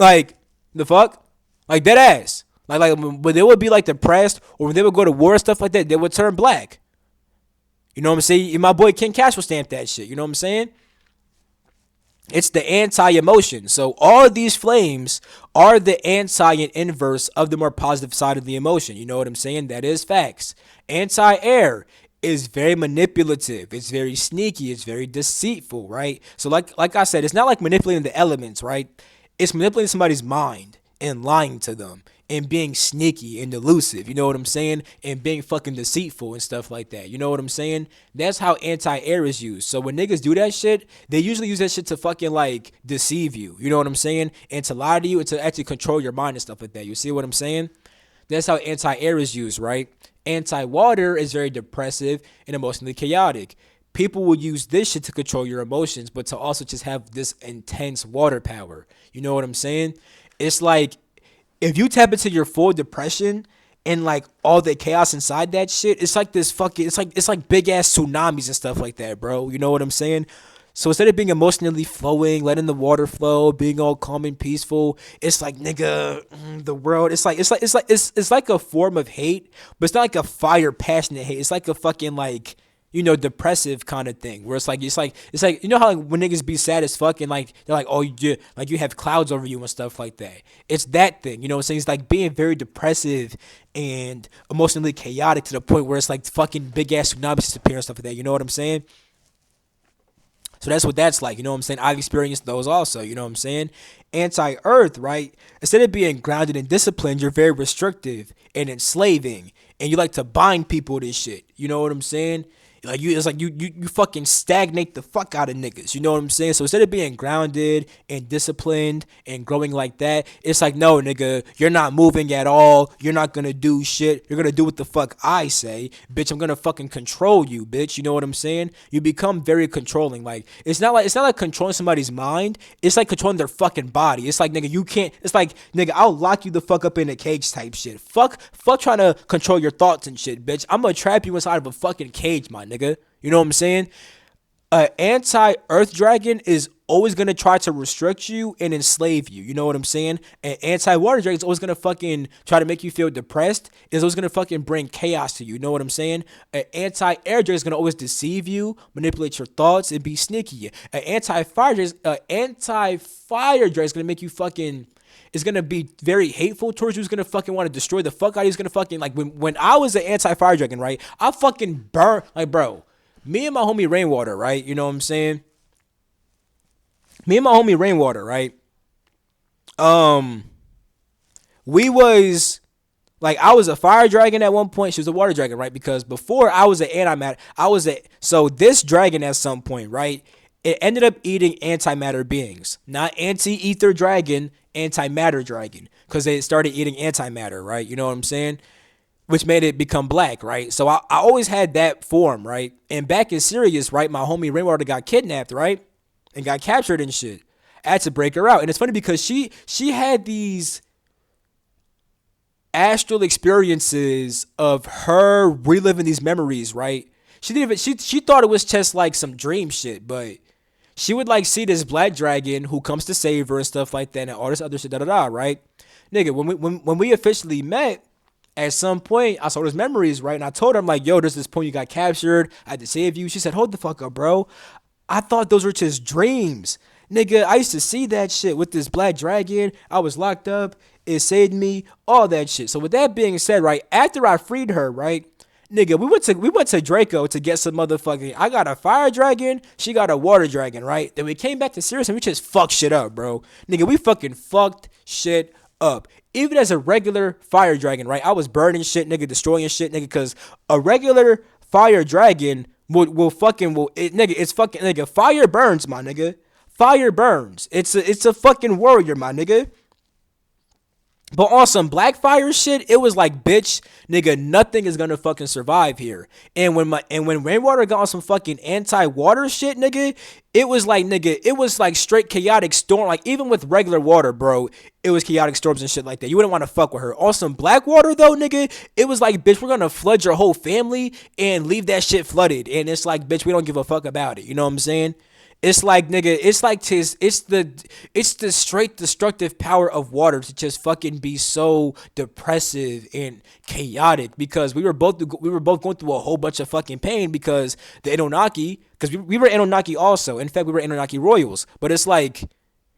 Like, the fuck? Like, dead ass. But they would be like depressed, or when they would go to war and stuff like that, they would turn black. You know what I'm saying? And my boy King Cash will stamp that shit. You know what I'm saying? It's the anti-emotion. So all of these flames are the anti and inverse of the more positive side of the emotion. You know what I'm saying? That is facts. Anti-air is very manipulative. It's very sneaky. It's very deceitful, right? So like I said, it's not like manipulating the elements, right? It's manipulating somebody's mind and lying to them and being sneaky and elusive, you know what I'm saying? And being fucking deceitful and stuff like that. You know what I'm saying? That's how anti-air is used. So when niggas do that shit, they usually use that shit to fucking like deceive you. You know what I'm saying? And to lie to you and to actually control your mind and stuff like that. You see what I'm saying? That's how anti-air is used, right? Anti-water is very depressive and emotionally chaotic. People will use this shit to control your emotions, but to also just have this intense water power. You know what I'm saying? It's like, if you tap into your full depression and like all the chaos inside that shit, it's like this fucking, it's like big ass tsunamis and stuff like that, bro. You know what I'm saying? So instead of being emotionally flowing, letting the water flow, being all calm and peaceful, it's like, nigga, the world. It's like a form of hate, but it's not like a fire, passionate hate. It's like a fucking like, depressive kind of thing, where it's like you know how like when niggas be sad as fuck and like they're like, oh, you have clouds over you and stuff like that. It's that thing, you know what I'm saying? It's like being very depressive and emotionally chaotic to the point where it's like fucking big ass tsunamis disappear and stuff like that. You know what I'm saying? So that's what that's like. You know what I'm saying? I've experienced those also. You know what I'm saying? Anti-earth, right? Instead of being grounded and disciplined, you're very restrictive and enslaving, and you like to bind people to shit. You know what I'm saying? It's like you fucking stagnate the fuck out of niggas. You know what I'm saying? So instead of being grounded and disciplined and growing like that, it's like, no, nigga, you're not moving at all. You're not gonna do shit. You're gonna do what the fuck I say, bitch. I'm gonna fucking control you, bitch. You know what I'm saying? You become very controlling. Like it's not like controlling somebody's mind. It's like controlling their fucking body. It's like, nigga, you can't. It's like, nigga, I'll lock you the fuck up in a cage type shit. Fuck trying to control your thoughts and shit, bitch. I'm gonna trap you inside of a fucking cage, my nigga. You know what I'm saying? An anti-earth dragon is always gonna try to restrict you and enslave you. You know what I'm saying? An anti-water dragon is always gonna fucking try to make you feel depressed. Is always gonna fucking bring chaos to you. You know what I'm saying? An anti-air dragon is gonna always deceive you, manipulate your thoughts, and be sneaky. An anti-fire dragon is gonna make you fucking. Is gonna be very hateful towards you. Is gonna fucking want to destroy the fuck out of you. Is gonna fucking like when I was an anti-fire dragon, right? I fucking burn like, bro. Me and my homie Rainwater, right? You know what I'm saying? Me and my homie Rainwater, right? We was like, I was a fire dragon at one point. She was a water dragon, right? Because before I was an antimatter, so this dragon at some point, right? It ended up eating antimatter beings, not anti-ether dragon, antimatter dragon, because they started eating antimatter, right? You know what I'm saying? Which made it become black, right? So I always had that form, right? And back in Sirius, right, my homie Rainwater got kidnapped, right? And got captured and shit. I had to break her out. And it's funny because she had these astral experiences of her reliving these memories, right? She didn't even she thought it was just like some dream shit, but she would like see this black dragon who comes to save her and stuff like that and all this other shit, da da da, right? Nigga, when we officially met, at some point I saw those memories, right? And I told her, I'm like, yo, there's this point you got captured. I had to save you. She said, hold the fuck up, bro. I thought those were just dreams. Nigga, I used to see that shit with this black dragon. I was locked up. It saved me. All that shit. So with that being said, right, after I freed her, right, nigga, we went to Draco to get some motherfucking. I got a fire dragon. She got a water dragon, right? Then we came back to Sirius and we just fucked shit up, bro. Nigga, we fucking fucked shit up. Even as a regular fire dragon, right? I was burning shit, nigga, destroying shit, nigga, because a regular fire dragon nigga, it's fucking, nigga, fire burns, my nigga. Fire burns. It's a fucking warrior, my nigga. But on some Blackfire shit, it was like, bitch, nigga, nothing is gonna fucking survive here. And when Rainwater got on some fucking anti-water shit, nigga, it was like straight chaotic storm. Like even with regular water, bro, it was chaotic storms and shit like that. You wouldn't want to fuck with her. On some Blackwater though, nigga, it was like, bitch, we're gonna flood your whole family and leave that shit flooded. And it's like, bitch, we don't give a fuck about it. You know what I'm saying? It's like, nigga, it's the straight destructive power of water to just fucking be so depressive and chaotic, because we were both going through a whole bunch of fucking pain because the Anunnaki, because we were Anunnaki also. In fact, we were Anunnaki royals, but it's like,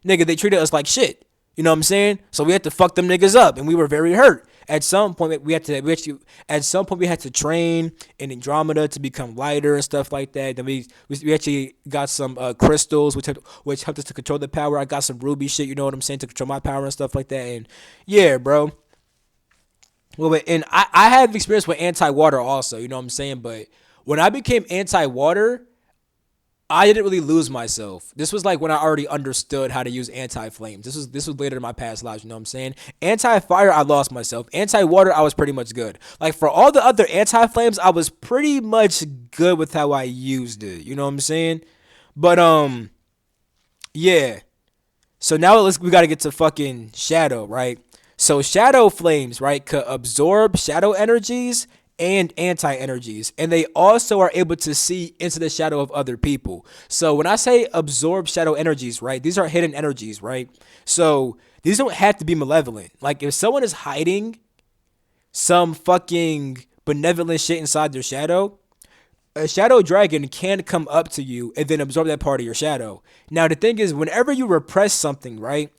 nigga, they treated us like shit. You know what I'm saying? So we had to fuck them niggas up, and we were very hurt. At some point, we had to train in Andromeda to become lighter and stuff like that. Then we actually got some crystals, which helped us to control the power. I got some ruby shit, you know what I'm saying, to control my power and stuff like that. And yeah, bro. Well, and I have experience with anti-water also, you know what I'm saying. But when I became anti-water, I didn't really lose myself. This was like when I already understood how to use anti-flames. This was later in my past lives, you know what I'm saying? Anti-fire, I lost myself. Anti-water, I was pretty much good. Like for all the other anti-flames, I was pretty much good with how I used it. You know what I'm saying? But yeah. So now we gotta get to fucking shadow, right? So shadow flames, right, could absorb shadow energies and anti-energies, and they also are able to see into the shadow of other people. So when I say absorb shadow energies, right, these are hidden energies, right? So these don't have to be malevolent. Like if someone is hiding some fucking benevolent shit inside their shadow, a shadow dragon can come up to you and then absorb that part of your shadow. Now the thing is, whenever you repress something, right,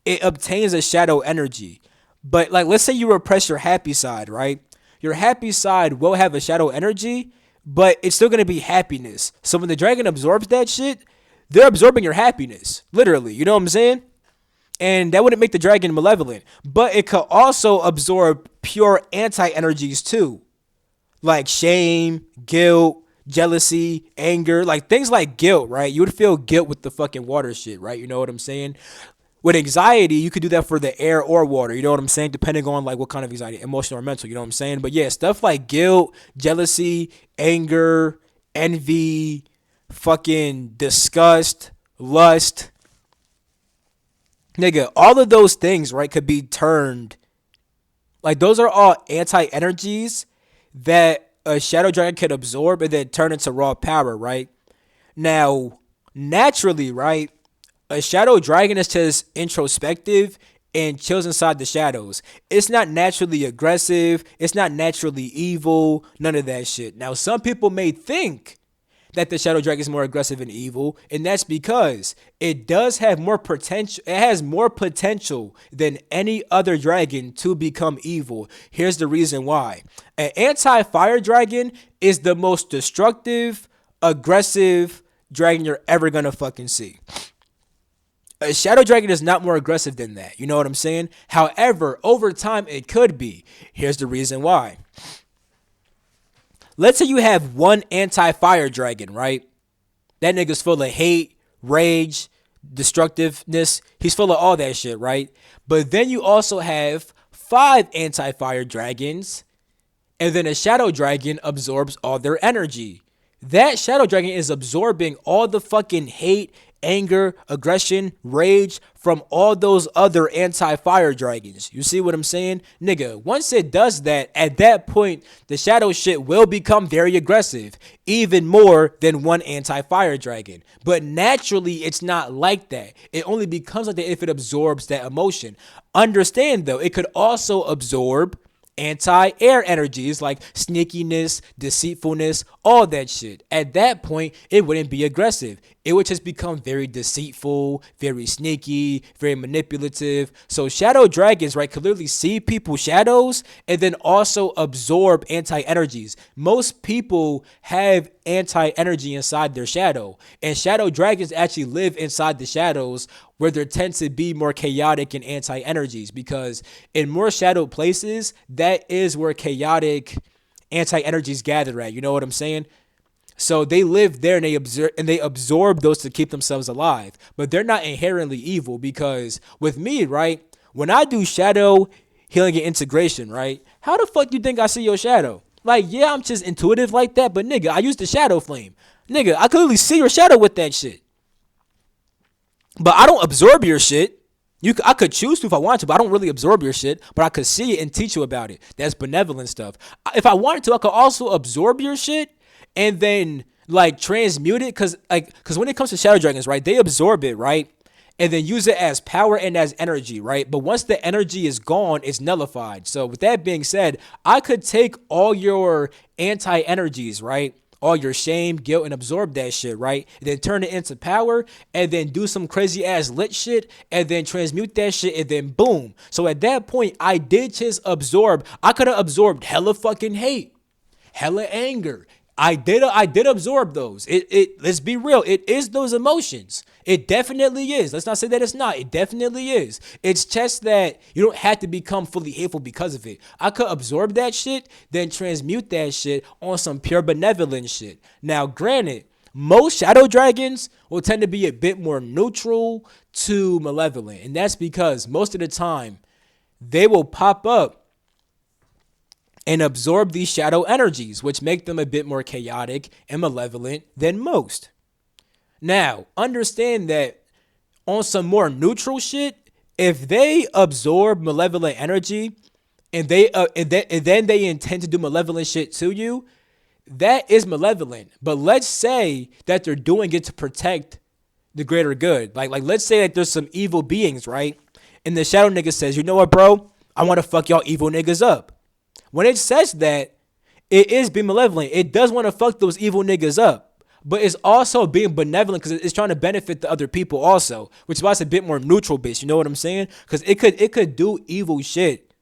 it obtains a shadow energy. But like, let's say you repress your happy side, right? Your happy side will have a shadow energy, but it's still going to be happiness. So when the dragon absorbs that shit, they're absorbing your happiness, literally. You know what I'm saying? And that wouldn't make the dragon malevolent. But it could also absorb pure anti-energies too. Like shame, guilt, jealousy, anger. Like things like guilt, right? You would feel guilt with the fucking water shit, right? You know what I'm saying? With anxiety, you could do that for the air or water. You know what I'm saying? Depending on like what kind of anxiety, emotional or mental. You know what I'm saying? But yeah, stuff like guilt, jealousy, anger, envy, fucking disgust, lust. Nigga, all of those things, right, could be turned. Like those are all anti-energies that a shadow dragon could absorb and then turn into raw power, right? Now, naturally, right, a shadow dragon is just introspective and chills inside the shadows. It's not naturally aggressive. It's not naturally evil. None of that shit. Now, some people may think that the shadow dragon is more aggressive and evil, and that's because it does have more potential. It has more potential than any other dragon to become evil. Here's the reason why. An anti-fire dragon is the most destructive, aggressive dragon you're ever gonna fucking see. A shadow dragon is not more aggressive than that. You know what I'm saying? However, over time, it could be. Here's the reason why. Let's say you have one anti-fire dragon, right? That nigga's full of hate, rage, destructiveness. He's full of all that shit, right? But then you also have 5 anti-fire dragons, and then a shadow dragon absorbs all their energy. That shadow dragon is absorbing all the fucking hate, anger, aggression, rage from all those other anti-fire dragons. You see what I'm saying? Nigga, once it does that, at that point, the shadow shit will become very aggressive, even more than one anti-fire dragon. But naturally, it's not like that. It only becomes like that if it absorbs that emotion. Understand though, it could also absorb anti-air energies like sneakiness, deceitfulness, all that shit. At that point, it wouldn't be aggressive. It would just become very deceitful, very sneaky, very manipulative. So shadow dragons, right, could literally see people's shadows and then also absorb anti-energies. Most people have anti-energy inside their shadow, and shadow dragons actually live inside the shadows where there tends to be more chaotic and anti-energies, because in more shadowed places, that is where chaotic anti-energies gather at. You know what I'm saying? So they live there and they absorb those to keep themselves alive. But they're not inherently evil, because with me, right, when I do shadow healing and integration, right, how the fuck do you think I see your shadow? Like, yeah, I'm just intuitive like that, but nigga, I use the shadow flame. Nigga, I clearly see your shadow with that shit. But I don't absorb your shit. I could choose to if I wanted to, but I don't really absorb your shit. But I could see it and teach you about it. That's benevolent stuff. If I wanted to, I could also absorb your shit and then like transmute it. Cause when it comes to shadow dragons, right, they absorb it, right, and then use it as power and as energy, right? But once the energy is gone, it's nullified. So with that being said, I could take all your anti-energies, right, all your shame, guilt, and absorb that shit, right? And then turn it into power, and then do some crazy ass lit shit, and then transmute that shit, and then boom. So at that point, I did just absorb. I could have absorbed hella fucking hate, hella anger. I did absorb those. Let's be real. It is those emotions. It definitely is. Let's not say that it's not. It definitely is. It's just that you don't have to become fully hateful because of it. I could absorb that shit, then transmute that shit on some pure benevolent shit. Now, granted, most shadow dragons will tend to be a bit more neutral to malevolent. And that's because most of the time they will pop up and absorb these shadow energies, which make them a bit more chaotic and malevolent than most. Now, understand that on some more neutral shit, if they absorb malevolent energy and then they intend to do malevolent shit to you, that is malevolent. But let's say that they're doing it to protect the greater good. Like let's say that there's some evil beings, right? And the shadow nigga says, you know what, bro? I want to fuck y'all evil niggas up. When it says that, it is being malevolent. It does want to fuck those evil niggas up. But it's also being benevolent because it's trying to benefit the other people also, which is why it's a bit more neutral based. You know what I'm saying? Because it could do evil shit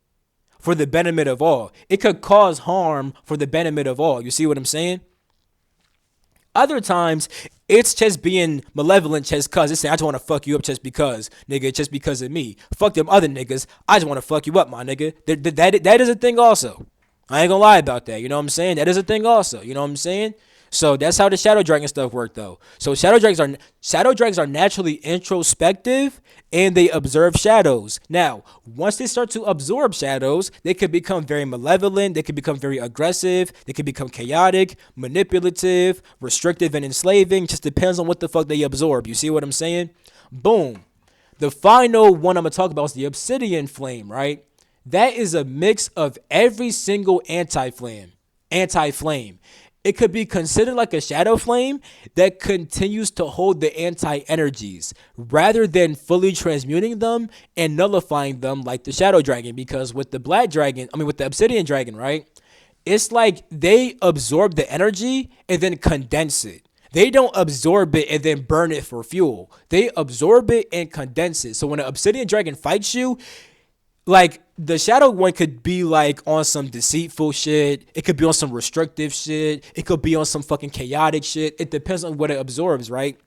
for the benefit of all. It could cause harm for the benefit of all. You see what I'm saying? Other times, it's just being malevolent just cause. It's saying, I just want to fuck you up just because, nigga, just because of me. Fuck them other niggas. I just want to fuck you up, my nigga. That is a thing also. I ain't gonna lie about that. You know what I'm saying? That is a thing also. You know what I'm saying? So that's how the shadow dragon stuff work though. So shadow dragons are naturally introspective and they observe shadows. Now, once they start to absorb shadows, they could become very malevolent, they could become very aggressive, they could become chaotic, manipulative, restrictive, and enslaving. Just depends on what the fuck they absorb. You see what I'm saying? Boom. The final one I'm gonna talk about is the obsidian flame, right? That is a mix of every single anti-flame. It could be considered like a shadow flame that continues to hold the anti-energies rather than fully transmuting them and nullifying them like the shadow dragon. Because with the with the obsidian dragon, right? It's like they absorb the energy and then condense it. They don't absorb it and then burn it for fuel. They absorb it and condense it. So when an obsidian dragon fights you, like the shadow one could be like on some deceitful shit. It could be on some restrictive shit. It could be on some fucking chaotic shit. It depends on what it absorbs, right?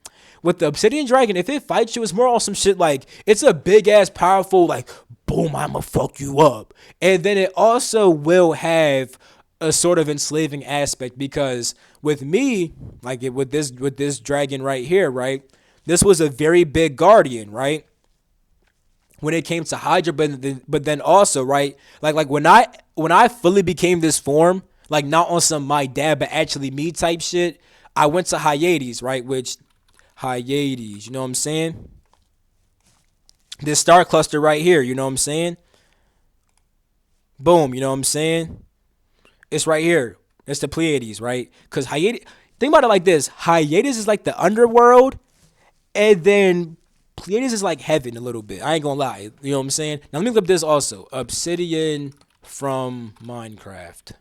With the obsidian dragon, if it fights you, it's more on some shit like it's a big ass powerful like boom, I'ma fuck you up. And then it also will have a sort of enslaving aspect because with me, with this dragon right here, right? This was a very big guardian, right? When it came to Hydra, but then also, right, like when I fully became this form, like not on some my dad, but actually me type shit, I went to Hyades, right, which Hyades. You know what I'm saying? This star cluster right here. You know what I'm saying? Boom. You know what I'm saying? It's right here. It's the Pleiades, right? Because Hyades. Think about it like this: Hyades is like the underworld, and then Pleiades is like heaven a little bit. I ain't gonna lie. You know what I'm saying? Now let me look up this also. Obsidian from Minecraft.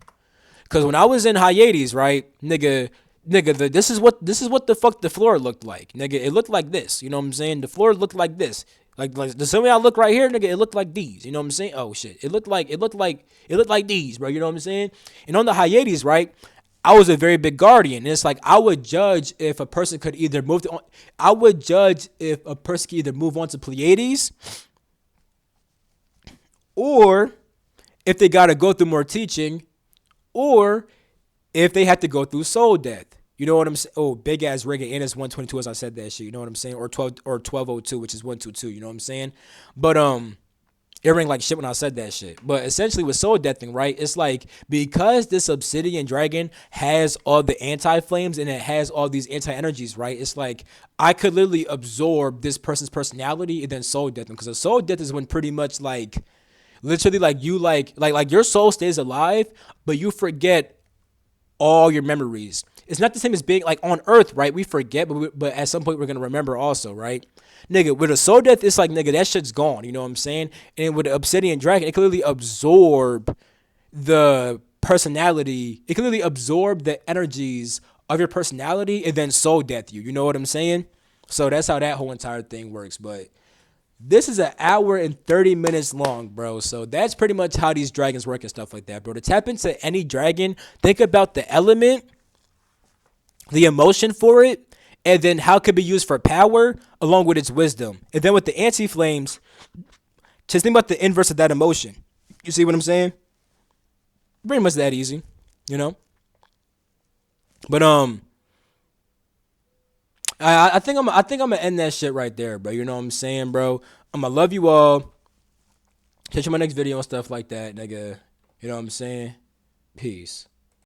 Cause when I was in Hyades, right, this is what the fuck the floor looked like, nigga. It looked like this. You know what I'm saying? The floor looked like this. Like the same way I look right here, nigga. It looked like these. You know what I'm saying? Oh shit. It looked like these, bro. You know what I'm saying? And on the Hyades, right, I was a very big guardian. And it's like I would judge if a person could either move to. I would judge if a person could either move on to Pleiades or if they got to go through more teaching or if they had to go through soul death. You know what I'm saying? Oh, big ass ring and it's 122 as I said that shit. You know what I'm saying? Or 1202, which is 122. You know what I'm saying? But it rang like shit when I said that shit. But essentially with soul deathing, right? It's like because this obsidian dragon has all the anti flames and it has all these anti energies, right? It's like I could literally absorb this person's personality and then soul death them. Because a soul death is when pretty much like literally like you like your soul stays alive, but you forget all your memories. It's not the same as being like on Earth, right? We forget, but at some point we're gonna remember also, right? Nigga, with a soul death, it's like nigga, that shit's gone. You know what I'm saying? And with the Obsidian Dragon, it can literally absorb the personality. It can literally absorb the energies of your personality and then soul death you. You know what I'm saying? So that's how that whole entire thing works. But this is an hour and 30 minutes long, bro. So that's pretty much how these dragons work and stuff like that, bro. To tap into any dragon, think about the element, the emotion for it, and then how it could be used for power along with its wisdom. And then with the anti-flames, just think about the inverse of that emotion. You see what I'm saying? Pretty much that easy, you know? But I think I'm gonna end that shit right there, bro. You know what I'm saying, bro? I'm gonna love you all. Catch you in my next video and stuff like that, nigga. You know what I'm saying? Peace.